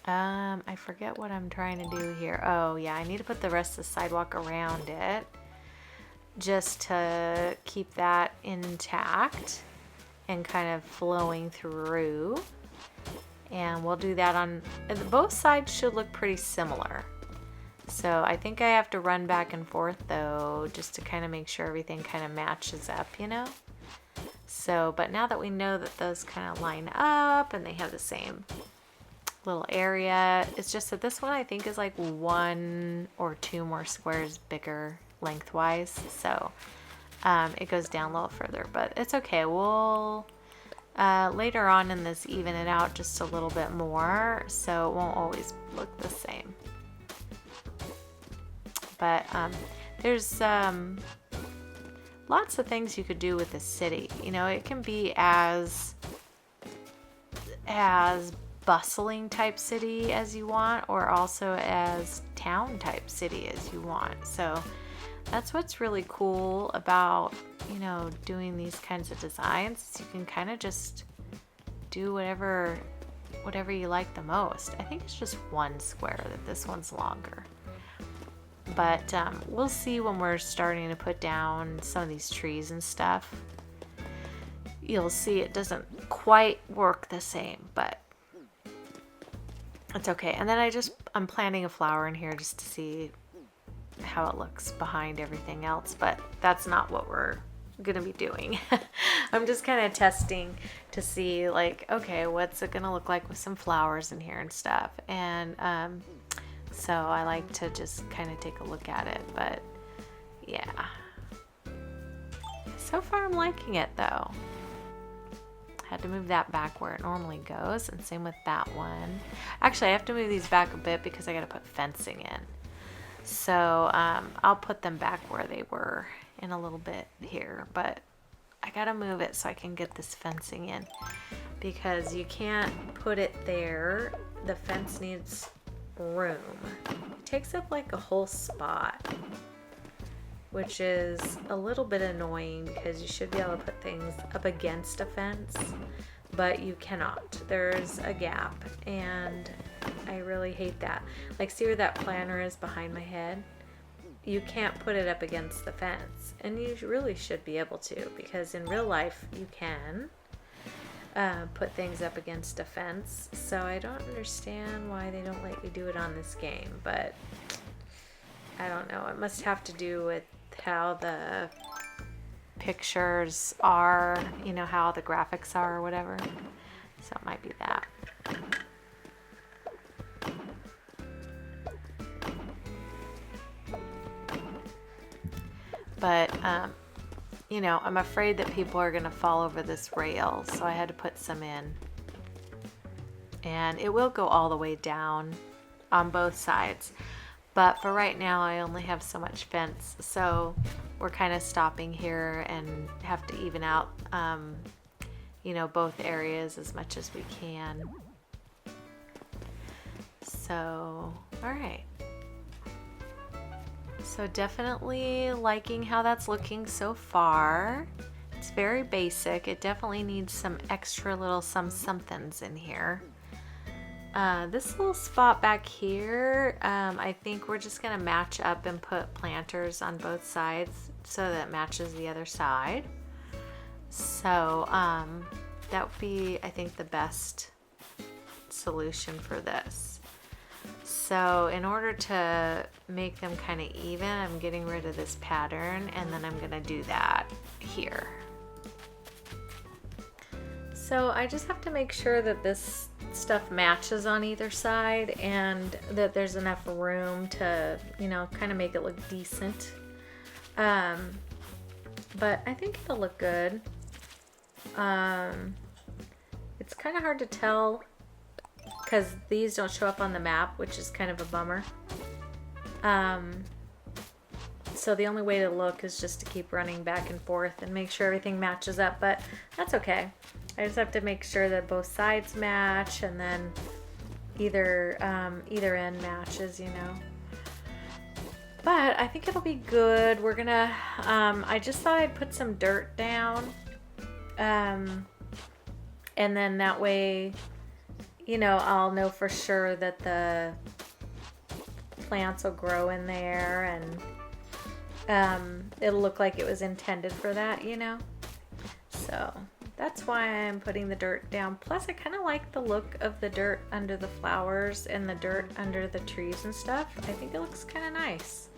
I forget what I'm trying to do here. Oh yeah, I need to put the rest of the sidewalk around it, just to keep that intact and kind of flowing through. And we'll do that on both sides. Should look pretty similar. So I think I have to run back and forth though, just to kind of make sure everything kind of matches up, you know? So, but now that we know that those kind of line up and they have the same little area, it's just that this one I think is like 1 or 2 more squares bigger lengthwise, so it goes down a little further, but it's okay. We'll later on in this even it out just a little bit more, so it won't always look the same. But there's lots of things you could do with the city. You know, it can be as bustling type city as you want, or also as town type city as you want. So that's what's really cool about, you know, doing these kinds of designs. You can kind of just do whatever you like the most. I think it's just 1 square that this one's longer. But we'll see when we're starting to put down some of these trees and stuff. You'll see it doesn't quite work the same, but it's okay. And then I'm planting a flower in here just to see how it looks behind everything else, but that's not what we're gonna be doing. I'm just kind of testing to see, like, okay, what's it gonna look like with some flowers in here and stuff. And so I like to just kind of take a look at it. But yeah, so far I'm liking it though. Had to move that back where it normally goes, and same with that one. Actually, I have to move these back a bit because I got to put fencing in. So I'll put them back where they were in a little bit here, but I got to move it so I can get this fencing in, because you can't put it there. The fence needs room. It takes up like a whole spot, which is a little bit annoying because you should be able to put things up against a fence, but you cannot. There's a gap, and I really hate that. Like, see where that planter is behind my head? You can't put it up against the fence, and you really should be able to, because in real life you can put things up against a fence. So I don't understand why they don't let you do it on this game, but I don't know. It must have to do with how the pictures are, you know, how the graphics are or whatever. So it might be that. But you know, I'm afraid that people are going to fall over this rail, so I had to put some in. And it will go all the way down on both sides. But for right now, I only have so much fence, so we're kind of stopping here and have to even out, you know, both areas as much as we can. So, all right. So definitely liking how that's looking so far. It's very basic. It definitely needs some extra little somethings in here. This little spot back here, I think we're just gonna match up and put planters on both sides so that it matches the other side. So that would be, I think, the best solution for this. So in order to make them kind of even, I'm getting rid of this pattern, and then I'm gonna do that here. So I just have to make sure that this stuff matches on either side and that there's enough room to, you know, kind of make it look decent. But I think it'll look good. It's kind of hard to tell because these don't show up on the map, which is kind of a bummer. So the only way to look is just to keep running back and forth and make sure everything matches up, but that's okay. I just have to make sure that both sides match, and then either end matches, you know. But I think it'll be good. We're gonna, I just thought I'd put some dirt down. And then that way, you know, I'll know for sure that the plants will grow in there, and it'll look like it was intended for that, you know. So that's why I'm putting the dirt down. Plus I kind of like the look of the dirt under the flowers and the dirt under the trees and stuff. I think it looks kind of nice.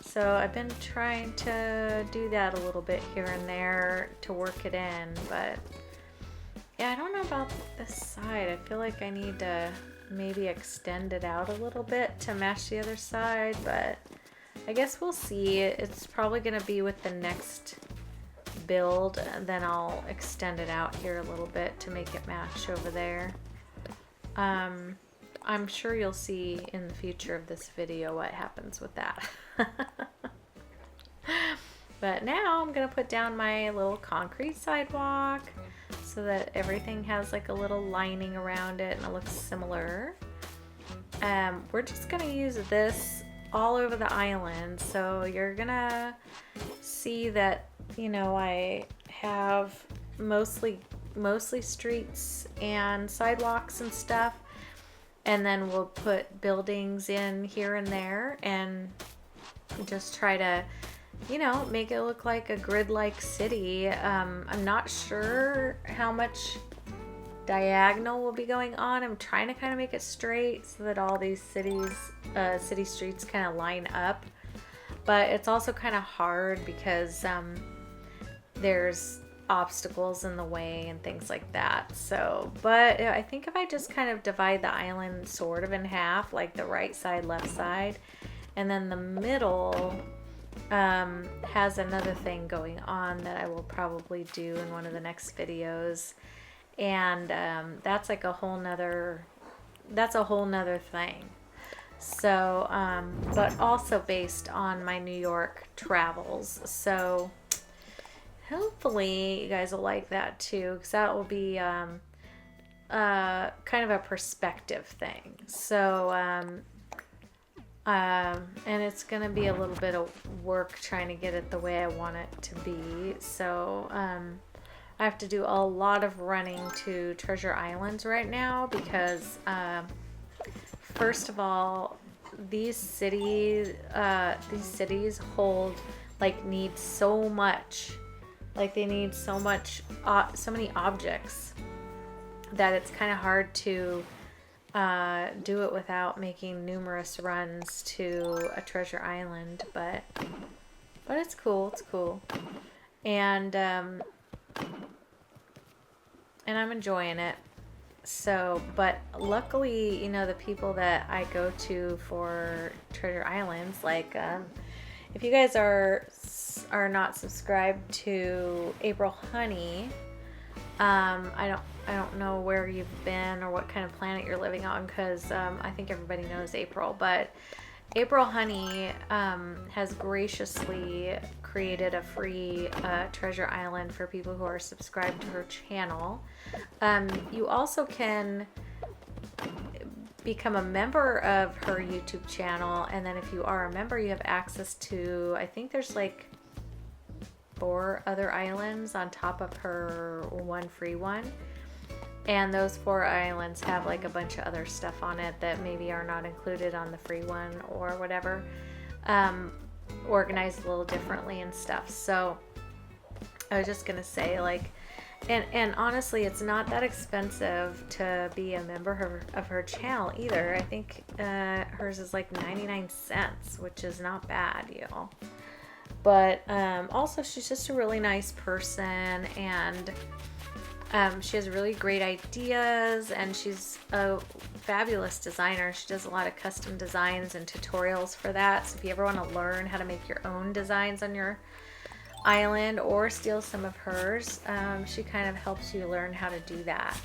So I've been trying to do that a little bit here and there to work it in, but yeah, I don't know about this side. I feel like I need to maybe extend it out a little bit to match the other side, but I guess we'll see. It's probably going to be with the next build, and then I'll extend it out here a little bit to make it match over there. I'm sure you'll see in the future of this video what happens with that. But now I'm gonna put down my little concrete sidewalk so that everything has like a little lining around it and it looks similar. We're just gonna use this all over the island, so you're gonna see that, you know, I have mostly streets and sidewalks and stuff, and then we'll put buildings in here and there and just try to, you know, make it look like a grid-like city. I'm not sure how much diagonal will be going on. I'm trying to kind of make it straight so that all these city streets kind of line up, but it's also kind of hard because there's obstacles in the way and things like that. So, but I think if I just kind of divide the island sort of in half, like the right side, left side, and then the middle has another thing going on that I will probably do in one of the next videos, and that's like a whole nother thing. So but also based on my New York travels, so hopefully you guys will like that too, because that will be kind of a perspective thing. So and it's gonna be a little bit of work trying to get it the way I want it to be. So I have to do a lot of running to Treasure Islands right now because first of all, these cities hold, like, need so much, like they need so many objects that it's kind of hard to do it without making numerous runs to a treasure island, but it's cool, and I'm enjoying it. So, but luckily, you know, the people that I go to for treasure islands, like if you guys are not subscribed to April Honey, I don't know where you've been or what kind of planet you're living on, because I think everybody knows April, but April Honey has graciously created a free treasure island for people who are subscribed to her channel. You also can become a member of her YouTube channel, and then if you are a member, you have access to, I think there's like 4 other islands on top of her one free one, and those 4 islands have like a bunch of other stuff on it that maybe are not included on the free one or whatever, organized a little differently and stuff. So I was just gonna say, like, And honestly, it's not that expensive to be a member of her channel either. I think hers is like 99 cents, which is not bad, y'all. But also, she's just a really nice person, and she has really great ideas, and she's a fabulous designer. She does a lot of custom designs and tutorials for that. So if you ever want to learn how to make your own designs on your island or steal some of hers, she kind of helps you learn how to do that.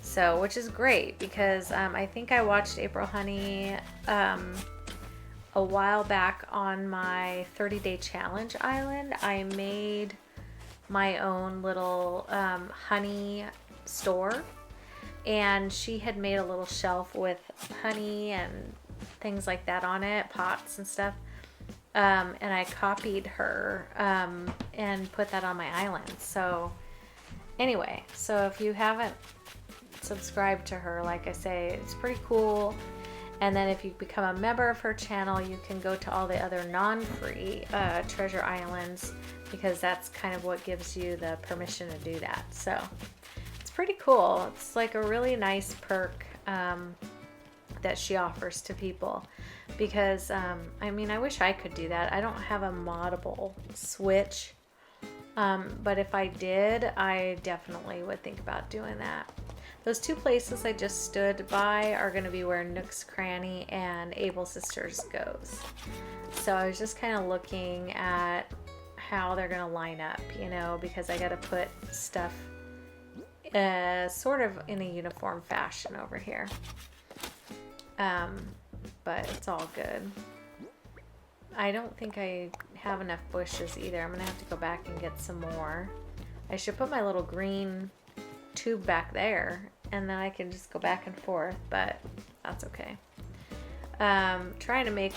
So, which is great, because I think I watched April Honey a while back on my 30-day challenge island. I made my own little honey store, and she had made a little shelf with honey and things like that on it, pots and stuff. And I copied her and put that on my island. So anyway, so if you haven't subscribed to her, like I say, it's pretty cool. And then if you become a member of her channel, you can go to all the other non-free treasure islands, because that's kind of what gives you the permission to do that. So it's pretty cool. It's like a really nice perk that she offers to people, because I mean, I wish I could do that. I don't have a moddable Switch, but if I did, I definitely would think about doing that. Those two places I just stood by are going to be where Nook's Cranny and Able Sisters goes. So I was just kind of looking at how they're going to line up, you know, because I got to put stuff sort of in a uniform fashion over here. But it's all good. I don't think I have enough bushes either. I'm going to have to go back and get some more. I should put my little green tube back there, and then I can just go back and forth, but that's okay. Trying to make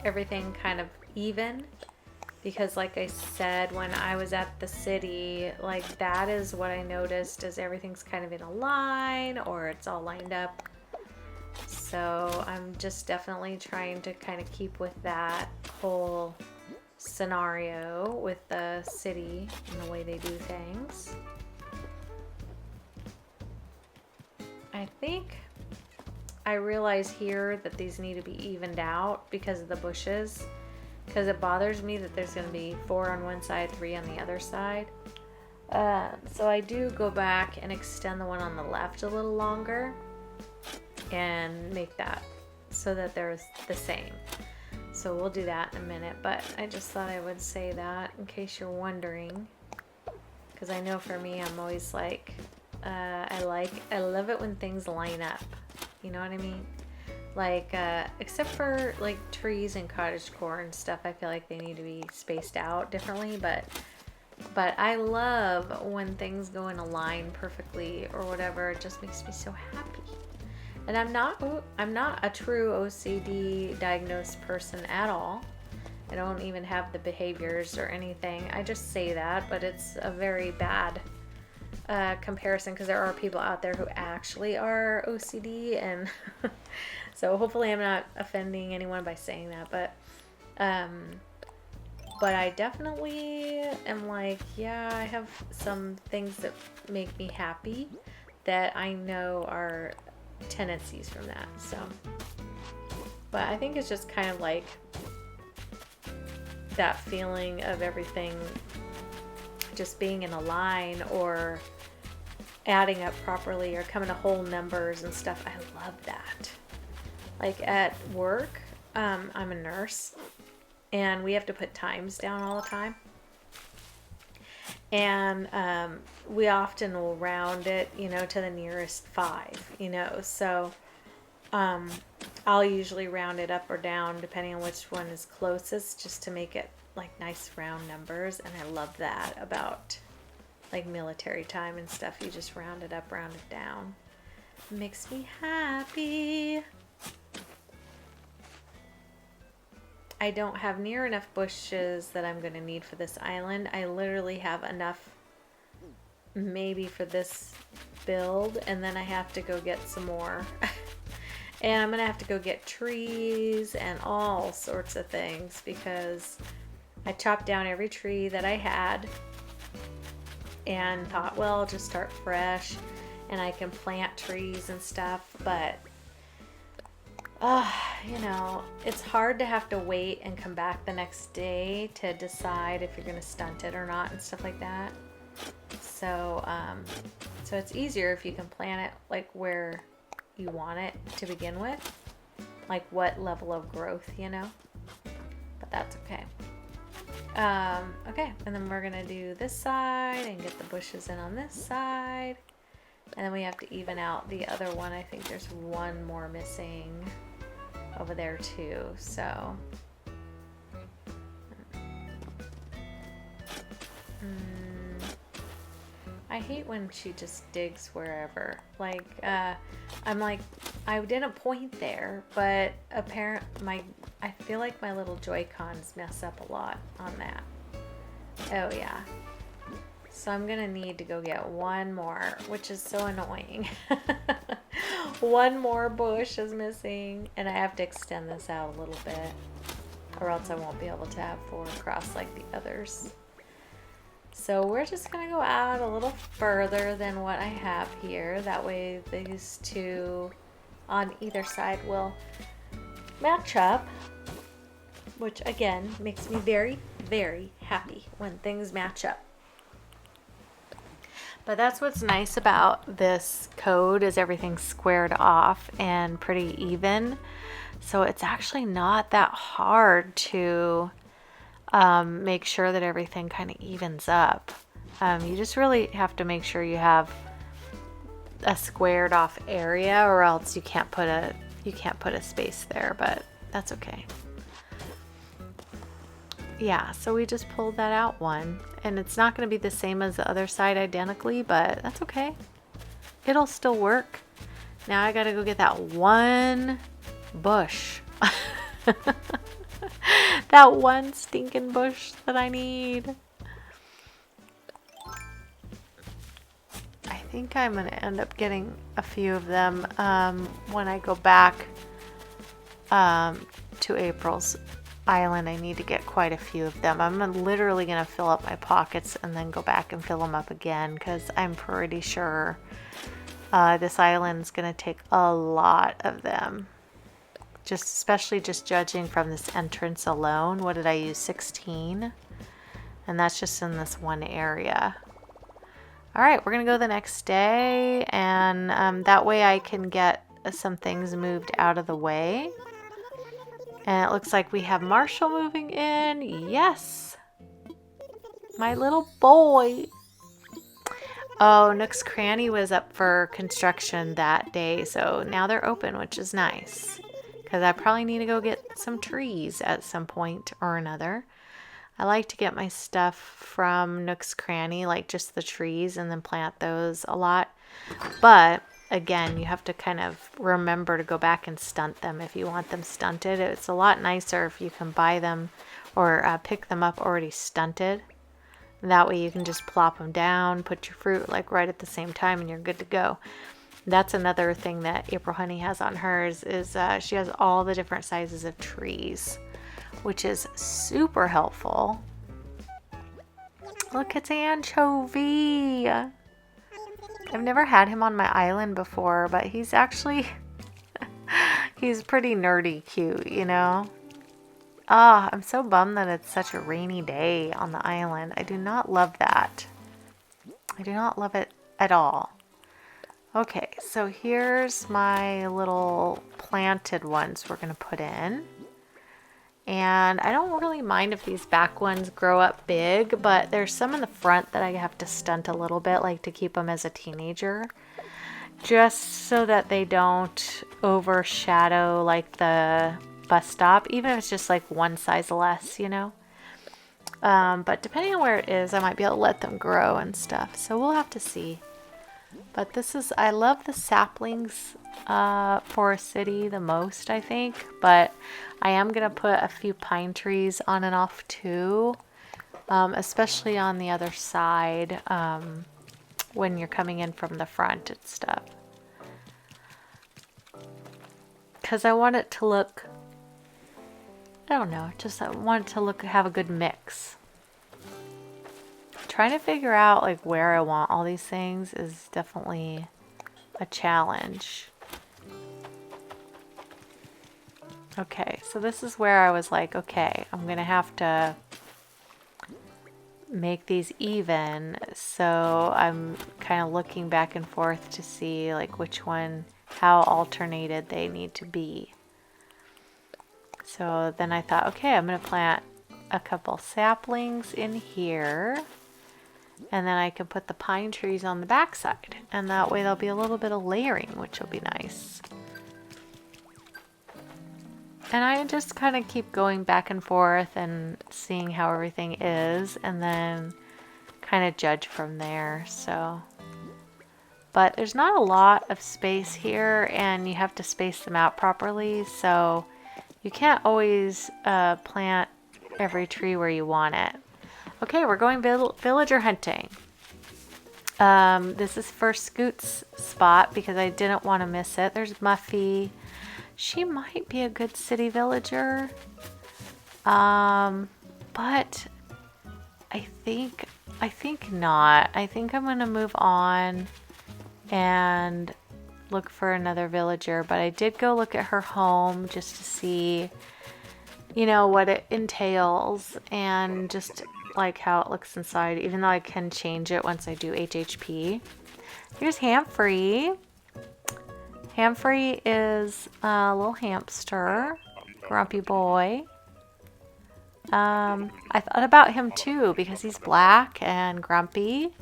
everything kind of even, because like I said, when I was at the city, like that is what I noticed, is everything's kind of in a line, or it's all lined up. So I'm just definitely trying to kind of keep with that whole scenario with the city and the way they do things. I think I realize here that these need to be evened out because of the bushes, because it bothers me that there's going to be 4 on one side, 3 on the other side. So I do go back and extend the one on the left a little longer and make that so that they're the same. So we'll do that in a minute, but I just thought I would say that in case you're wondering, because I know for me, I'm always like, I love it when things line up, you know what I mean? Like, except for like trees and cottagecore and stuff, I feel like they need to be spaced out differently, but I love when things go in a line perfectly or whatever. It just makes me so happy. And I'm not a true OCD diagnosed person at all. I don't even have the behaviors or anything. I just say that, but it's a very bad comparison, because there are people out there who actually are OCD, and so hopefully I'm not offending anyone by saying that, but I definitely am like, yeah, I have some things that make me happy that I know are tendencies from that. So, but I think it's just kind of like that feeling of everything just being in a line or adding up properly or coming to whole numbers and stuff. I love that. Like at work, I'm a nurse, and we have to put times down all the time. And we often will round it, you know, to the nearest 5, you know. So I'll usually round it up or down depending on which one is closest, just to make it like nice round numbers. And I love that about like military time and stuff. You just round it up, round it down. It makes me happy. I don't have near enough bushes that I'm going to need for this island. I literally have enough maybe for this build, and then I have to go get some more. And I'm going to have to go get trees and all sorts of things, because I chopped down every tree that I had. and thought, well, I'll just start fresh and I can plant trees and stuff. But you know, it's hard to have to wait and come back the next day to decide if you're going to stunt it or not and stuff like that. So, so it's easier if you can plant it like where you want it to begin with, like what level of growth, you know, but that's okay. Okay, and then we're going to do this side and get the bushes in on this side. And then we have to even out the other one. I think there's one more missing over there too, so I hate when she just digs wherever. Like I'm like, I didn't point there, but I feel like my little Joy-Cons mess up a lot on that. Oh yeah. So I'm gonna need to go get one more, which is so annoying. One more bush is missing, and I have to extend this out a little bit, or else I won't be able to have 4 across like the others. So we're just gonna go out a little further than what I have here. That way these two on either side will match up, which again makes me very, very happy when things match up. But that's what's nice about this code, is everything's squared off and pretty even. So it's actually not that hard to make sure that everything kind of evens up. You just really have to make sure you have a squared off area, or else you can't put a space there, but that's okay. Yeah, so we just pulled that out one, and it's not going to be the same as the other side identically, but that's okay. It'll still work. Now I got to go get that one bush. That one stinking bush that I need. I think I'm going to end up getting a few of them when I go back to April's island. I need to get quite a few of them. I'm literally going to fill up my pockets and then go back and fill them up again, because I'm pretty sure this island's going to take a lot of them. Especially just judging from this entrance alone. What did I use? 16? And that's just in this one area. All right, we're going to go the next day, and that way I can get some things moved out of the way. And it looks like we have Marshall moving in. Yes! My little boy. Oh, Nook's Cranny was up for construction that day, so now they're open, which is nice. Because I probably need to go get some trees at some point or another. I like to get my stuff from Nook's Cranny, like just the trees, and then plant those a lot. But again, you have to kind of remember to go back and stunt them if you want them stunted. It's a lot nicer if you can buy them or pick them up already stunted. That way you can just plop them down, put your fruit like right at the same time, and you're good to go. That's another thing that April Honey has on hers, is she has all the different sizes of trees, which is super helpful. Look, it's Anchovy. I've never had him on my island before, but he's actually, he's pretty nerdy cute, you know? Ah, I'm so bummed that it's such a rainy day on the island. I do not love that. I do not love it at all. Okay, so here's my little planted ones we're going to put in. And I don't really mind if these back ones grow up big, but there's some in the front that I have to stunt a little bit, like to keep them as a teenager. Just so that they don't overshadow like the bus stop, even if it's just like one size less, you know. But depending on where it is, I might be able to let them grow and stuff. So we'll have to see. But this is, I love the saplings for a city the most, I think. But I am going to put a few pine trees on and off too. Especially on the other side when you're coming in from the front and stuff. Because I want it to look, I don't know, just I want it to look, have a good mix. Trying to figure out like where I want all these things is definitely a challenge. Okay, so this is where I was like, okay, I'm gonna have to make these even, so I'm kind of looking back and forth to see like which one, how alternated they need to be. So then I thought, okay, I'm gonna plant a couple saplings in here, and then I can put the pine trees on the backside, and that way there'll be a little bit of layering, which will be nice. And I just kind of keep going back and forth and seeing how everything is, and then kind of judge from there. So, but there's not a lot of space here, and you have to space them out properly, so you can't always plant every tree where you want it. Okay, we're going villager hunting. This is for Scoot's spot because I didn't want to miss it. There's Muffy. She might be a good city villager. But I think not. I think I'm gonna move on and look for another villager, but I did go look at her home just to see, you know, what it entails and just like how it looks inside, even though I can change it once I do HHP. Here's Hamfrey. Hamfrey is a little hamster, grumpy boy. I thought about him too because he's black and grumpy,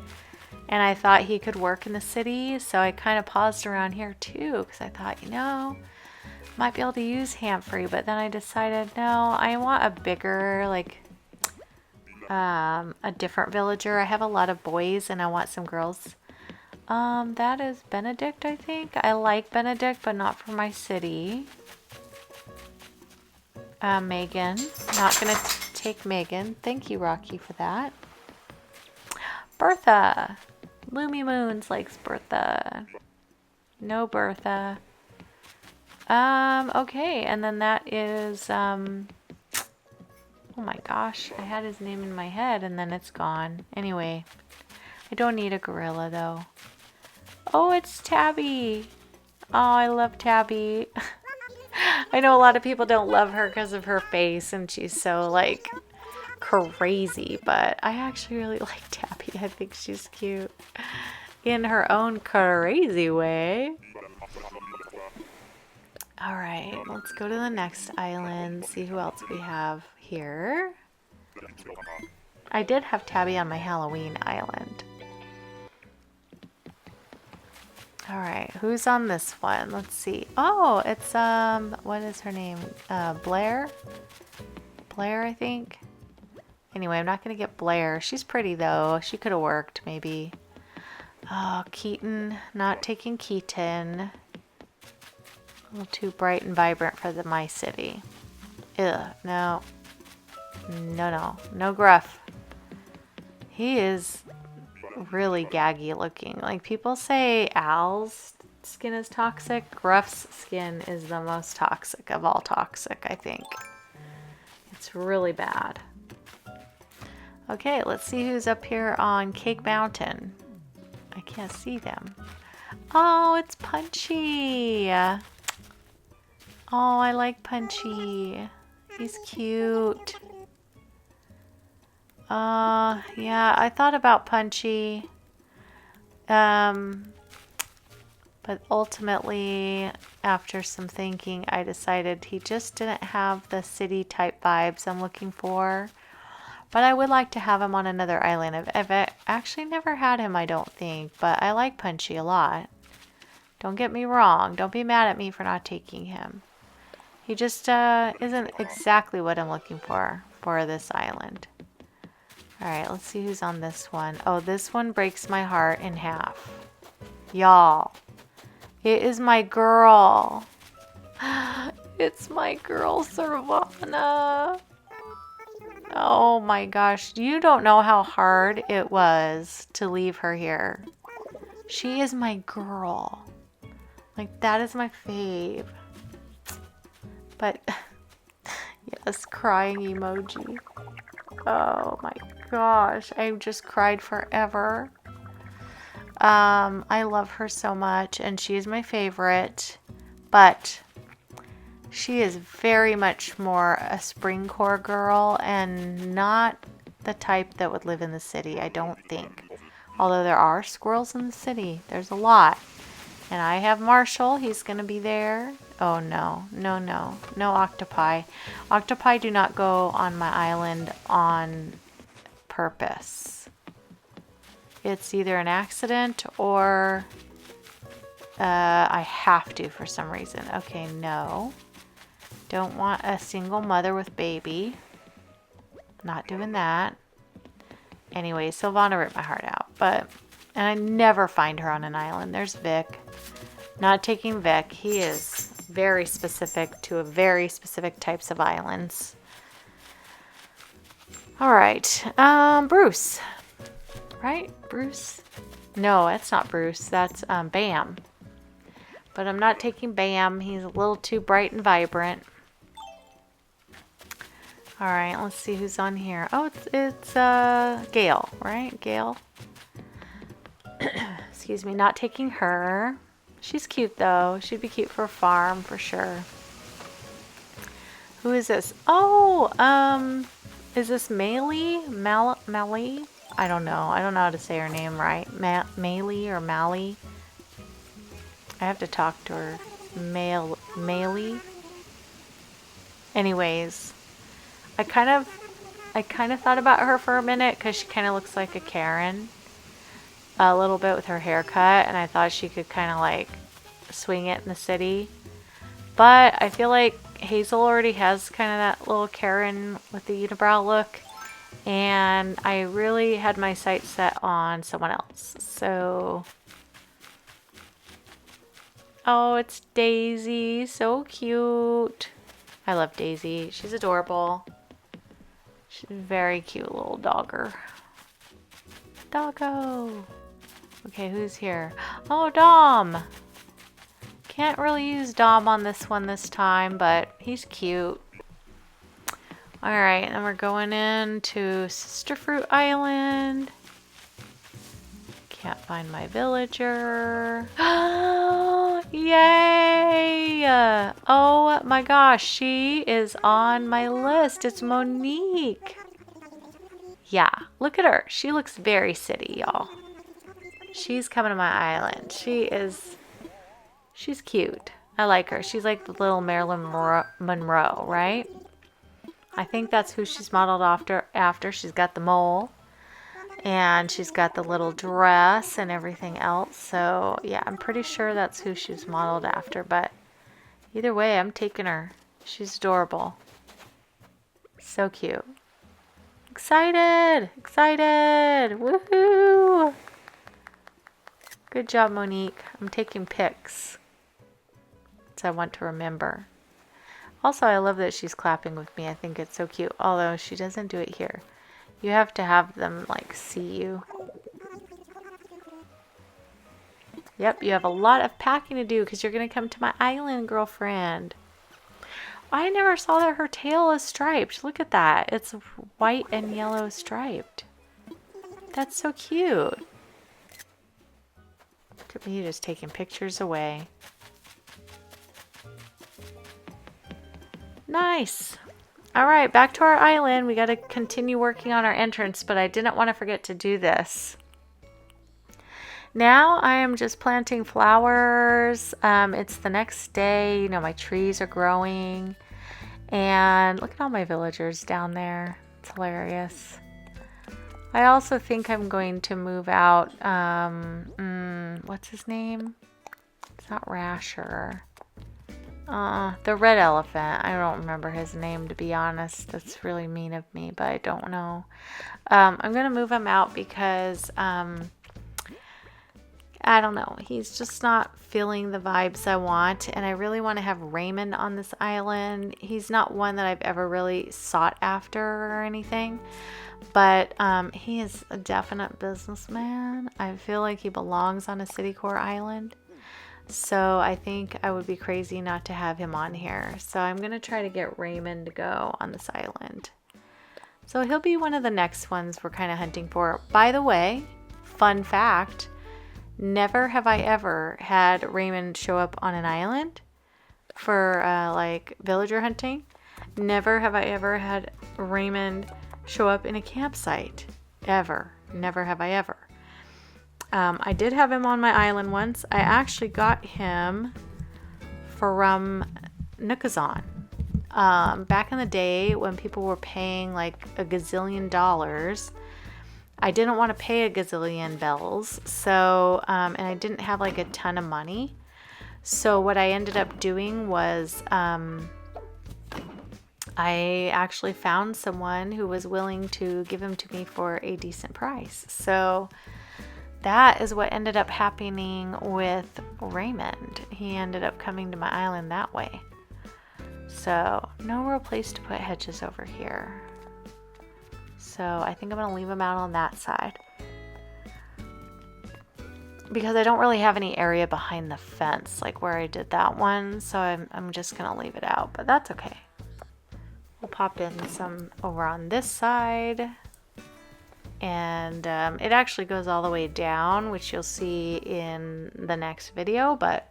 and I thought he could work in the city, so I kind of paused around here too because I thought, you know, might be able to use Hamfrey, but then I decided no, I want a bigger, like a different villager. I have a lot of boys and I want some girls. That is Benedict, I think. I like Benedict, but not for my city. Megan. Not gonna take Megan. Thank you, Rocky, for that. Bertha. Loomy Moons likes Bertha. No Bertha. Okay, and then that is, oh my gosh, I had his name in my head and then it's gone. Anyway, I don't need a gorilla though. Oh, it's Tabby. Oh, I love Tabby. I know a lot of people don't love her because of her face and she's so like crazy, but I actually really like Tabby. I think she's cute in her own crazy way. All right, let's go to the next island, see who else we have here. I did have Tabby on my Halloween island. All right, who's on this one? Let's see. Oh, it's, what is her name? Blair? Blair, I think. Anyway, I'm not going to get Blair. She's pretty, though. She could have worked, maybe. Oh, Keaton. Not taking Keaton. A little too bright and vibrant for my city. Ugh, no. No Gruff. He is really gaggy looking. Like, people say Al's skin is toxic. Gruff's skin is the most toxic of all toxic, I think. It's really bad. Okay, let's see who's up here on Cake Mountain. I can't see them. Oh, it's Punchy. Oh, I like Punchy. He's cute. Yeah, I thought about Punchy. But ultimately, after some thinking, I decided he just didn't have the city type vibes I'm looking for. But I would like to have him on another island. I've actually never had him, I don't think, but I like Punchy a lot. Don't get me wrong. Don't be mad at me for not taking him. He just isn't exactly what I'm looking for this island. Alright, let's see who's on this one. Oh, this one breaks my heart in half. Y'all. It is my girl. It's my girl, Servana. Oh my gosh. You don't know how hard it was to leave her here. She is my girl. Like, that is my fave. But, yes, crying emoji. Oh my gosh, I just cried forever. I love her so much, and she is my favorite, but she is very much more a Springcore girl and not the type that would live in the city, I don't think. Although there are squirrels in the city. There's a lot. And I have Marshall. He's going to be there. Oh, no. No, no. No octopi. Octopi do not go on my island on purpose. It's either an accident or I have to for some reason. Okay, no. Don't want a single mother with baby. Not doing that. Anyway, Sylvana ripped my heart out. And I never find her on an island. There's Vic. Not taking Vic. He is very specific to a very specific types of islands. All right. Bruce. Right? Bruce? No, that's not Bruce. That's Bam. But I'm not taking Bam. He's a little too bright and vibrant. All right, let's see who's on here. Oh, it's Gail, right? Gail. Excuse me, not taking her. She's cute though. She'd be cute for a farm for sure. Who is this? Oh, is this Maylee? Mally? I don't know. I don't know how to say her name right. Maylee or Mally? I have to talk to her. Maylee? Anyways, I kind of thought about her for a minute because she kind of looks like a Karen a little bit with her haircut, and I thought she could kind of like swing it in the city. But I feel like Hazel already has kind of that little Karen with the unibrow look, and I really had my sights set on someone else. So, oh, it's Daisy, so cute. I love Daisy. She's adorable. She's a very cute little dogger. Doggo. Okay, who's here? Oh, Dom. Can't really use Dom on this one this time, but he's cute. Alright, and we're going into Sister Fruit Island. Can't find my villager. Yay! Oh my gosh, she is on my list. It's Monique. Yeah, look at her. She looks very city, y'all. She's coming to my island. She's cute. I like her. She's like the little Marilyn Monroe, right? I think that's who she's modeled after. She's got the mole. And she's got the little dress and everything else. So, yeah, I'm pretty sure that's who she's modeled after. But either way, I'm taking her. She's adorable. So cute. Excited! Excited! Woohoo! Good job, Monique. I'm taking pics. So I want to remember. Also, I love that she's clapping with me. I think it's so cute. Although she doesn't do it here. You have to have them, like, see you. Yep, you have a lot of packing to do because you're going to come to my island, girlfriend. I never saw that her tail is striped. Look at that. It's white and yellow striped. That's so cute. Look at me just taking pictures away. Nice. All right, back to our island. We got to continue working on our entrance, but I didn't want to forget to do this. Now I am just planting flowers. It's the next day. You know, my trees are growing. And look at all my villagers down there. It's hilarious. I also think I'm going to move out. What's his name? It's not Rasher. The red elephant. I don't remember his name, to be honest. That's really mean of me, but I don't know. I'm going to move him out because, I don't know. He's just not feeling the vibes I want, and I really want to have Raymond on this island. He's not one that I've ever really sought after or anything, but he is a definite businessman. I feel like he belongs on a Citycore island. So I think I would be crazy not to have him on here. So I'm going to try to get Raymond to go on this island. So he'll be one of the next ones we're kind of hunting for. By the way, fun fact, never have I ever had Raymond show up on an island for like villager hunting. Never have I ever had Raymond show up in a campsite. Ever. Never have I ever. I did have him on my island once. I actually got him from Nukazon. Back in the day when people were paying like a gazillion dollars, I didn't want to pay a gazillion bells. So, and I didn't have like a ton of money. So what I ended up doing was, I actually found someone who was willing to give him to me for a decent price. So that is what ended up happening with Raymond. He ended up coming to my island that way. So no real place to put hedges over here. So I think I'm going to leave them out on that side, because I don't really have any area behind the fence like where I did that one. So I'm just going to leave it out, but that's okay. We'll pop in some over on this side. And it actually goes all the way down, which you'll see in the next video. But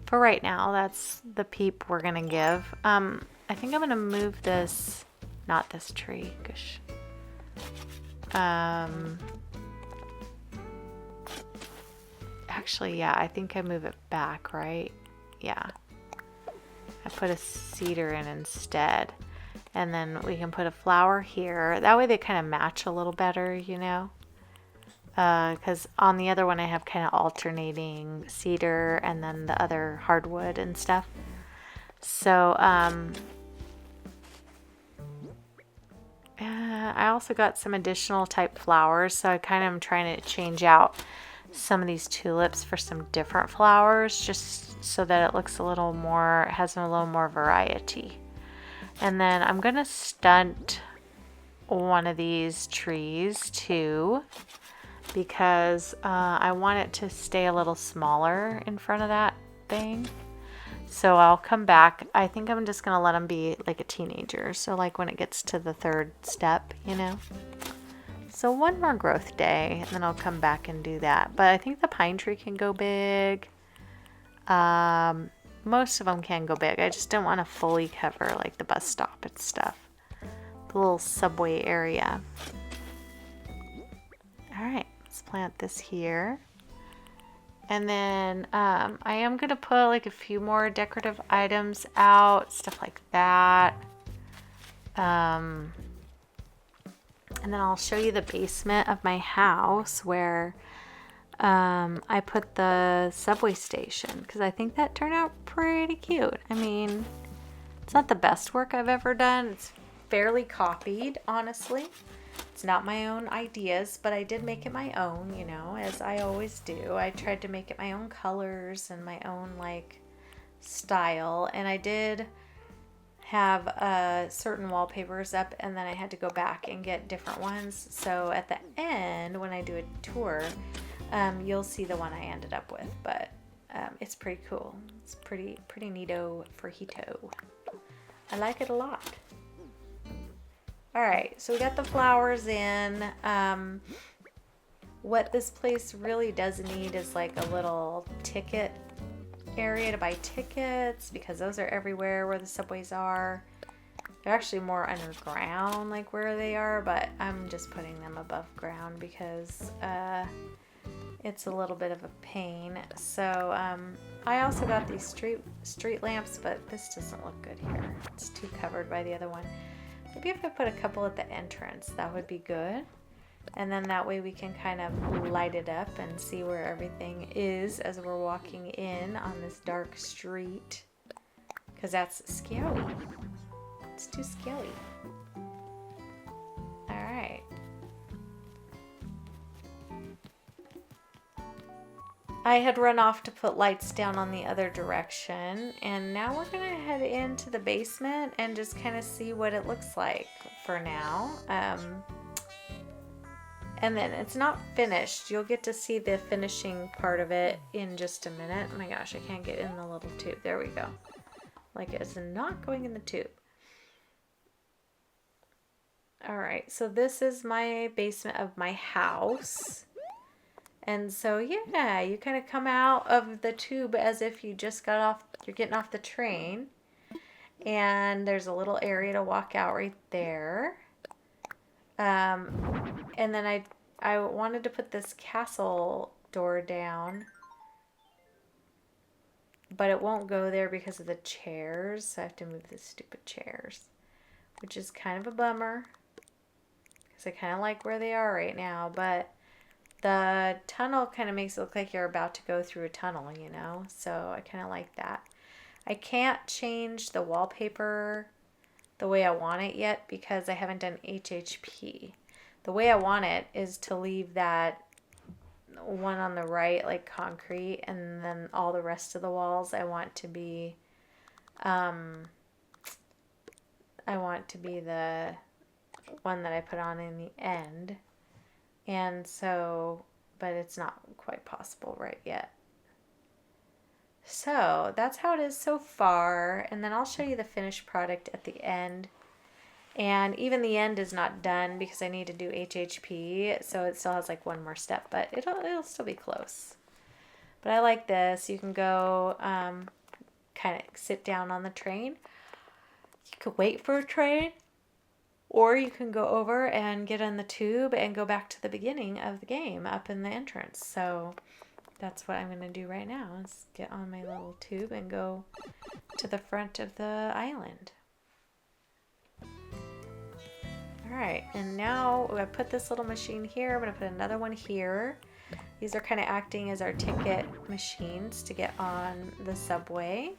for right now, that's the peep we're going to give. I think I'm going to move this, not this tree. Gosh. Actually, yeah, I think I move it back, right? Yeah. I put a cedar in instead. And then we can put a flower here. That way they kind of match a little better, you know? Because on the other one I have kind of alternating cedar and then the other hardwood and stuff. So, I also got some additional type flowers. So I kind of am trying to change out some of these tulips for some different flowers, just so that it looks a little more, has a little more variety. And then I'm going to stunt one of these trees too, because I want it to stay a little smaller in front of that thing. So I'll come back. I think I'm just going to let him be like a teenager. So like when it gets to the third step, you know. So one more growth day and then I'll come back and do that. But I think the pine tree can go big. Most of them can go big. I just don't want to fully cover like the bus stop and stuff. The little subway area. All right, let's plant this here. And then I am going to put like a few more decorative items out, stuff like that. And then I'll show you the basement of my house where I put the subway station, because I think that turned out pretty cute. I mean, it's not the best work I've ever done. It's fairly copied, honestly. It's not my own ideas, but I did make it my own, you know, as I always do. I tried to make it my own colors and my own like style, and I did have certain wallpapers up, and then I had to go back and get different ones. So at the end, when I do a tour, you'll see the one I ended up with, but it's pretty cool. It's pretty neato frito. I like it a lot. All right, so we got the flowers in. What this place really does need is like a little ticket area to buy tickets, because those are everywhere where the subways are. They're actually more underground, like where they are, but I'm just putting them above ground because it's a little bit of a pain. So I also got these street lamps, but this doesn't look good here. It's too covered by the other one. Maybe if I put a couple at the entrance, that would be good. And then that way we can kind of light it up and see where everything is as we're walking in on this dark street. Because that's scary. It's too scary. Alright. I had run off to put lights down on the other direction, and now we're going to head into the basement and just kind of see what it looks like for now. And then it's not finished. You'll get to see the finishing part of it in just a minute. Oh my gosh, I can't get in the little tube. There we go. Like it's not going in the tube. All right, so this is my basement of my house. And so, yeah, you kind of come out of the tube as if you just got off, you're getting off the train. And there's a little area to walk out right there. And then I wanted to put this castle door down, but it won't go there because of the chairs. So I have to move the stupid chairs, which is kind of a bummer because I kind of like where they are right now. But the tunnel kind of makes it look like you're about to go through a tunnel, you know? So I kind of like that. I can't change the wallpaper the way I want it yet because I haven't done HHP. The way I want it is to leave that one on the right like concrete, and then all the rest of the walls I want to be the one that I put on in the end. And so, but it's not quite possible right yet. So that's how it is so far, and then I'll show you the finished product at the end. And even the end is not done because I need to do HHP, so it still has like one more step, but it'll still be close. But I like this. You can go kind of sit down on the train. You could wait for a train, or you can go over and get on the tube and go back to the beginning of the game up in the entrance. So that's what I'm going to do right now, is get on my little tube and go to the front of the island. Alright, and now I put this little machine here. I'm going to put another one here. These are kind of acting as our ticket machines to get on the subway.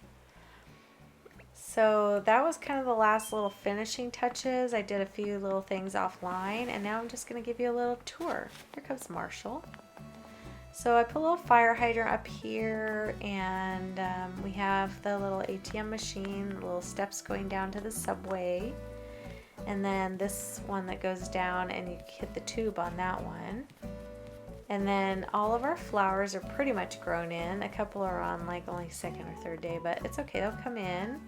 So that was kind of the last little finishing touches. I did a few little things offline, and now I'm just going to give you a little tour. Here comes Marshall. So I put a little fire hydrant up here, and we have the little ATM machine, little steps going down to the subway. And then this one that goes down, and you hit the tube on that one. And then all of our flowers are pretty much grown in. A couple are on like only second or third day, but it's okay, they'll come in.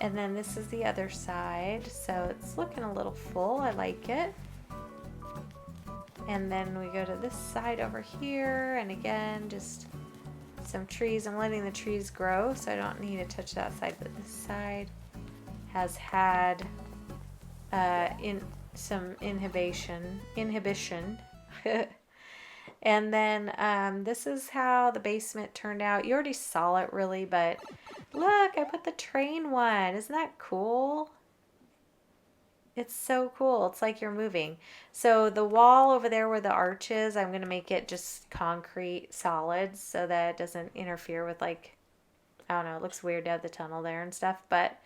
And then this is the other side, so it's looking a little full. I like it. And then we go to this side over here, and again, just some trees. I'm letting the trees grow, so I don't need to touch that side, but this side has had some inhibition. And then this is how the basement turned out. You already saw it really, but look, I put the train one. Isn't that cool? It's so cool. It's like you're moving. So the wall over there where the arch is, I'm going to make it just concrete solids so that it doesn't interfere with, like, I don't know, it looks weird to have the tunnel there and stuff, but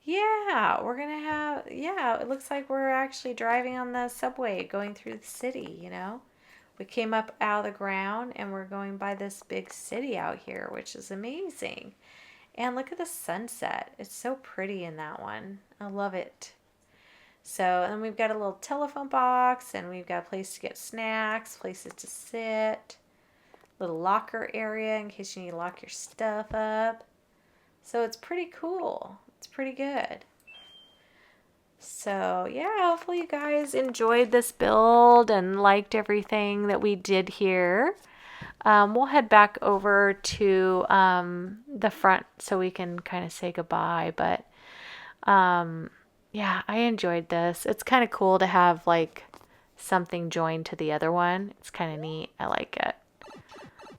yeah, we're going to have, yeah, it looks like we're actually driving on the subway going through the city, you know? We came up out of the ground and we're going by this big city out here, which is amazing. And look at the sunset. It's so pretty in that one. I love it. So, and then we've got a little telephone box, and we've got a place to get snacks, places to sit, little locker area in case you need to lock your stuff up. So it's pretty cool. It's pretty good. So yeah, hopefully you guys enjoyed this build and liked everything that we did here. We'll head back over to the front so we can kind of say goodbye. But yeah, I enjoyed this. It's kind of cool to have like something joined to the other one. It's kind of neat. I like it.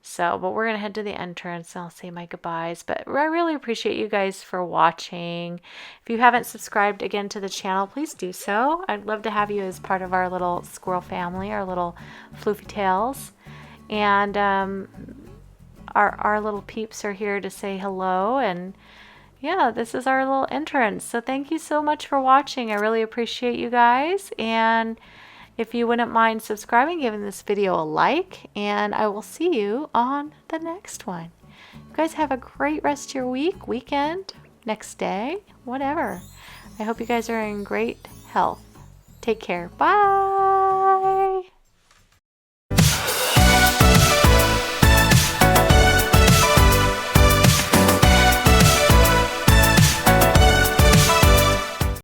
So, but we're going to head to the entrance and I'll say my goodbyes. But I really appreciate you guys for watching. If you haven't subscribed again to the channel, please do so. I'd love to have you as part of our little squirrel family, our little floofy tails. And our little peeps are here to say hello. And yeah, this is our little entrance. So thank you so much for watching. I really appreciate you guys. And if you wouldn't mind subscribing, giving this video a like, and I will see you on the next one. You guys have a great rest of your week, weekend, next day, whatever. I hope you guys are in great health. Take care. Bye.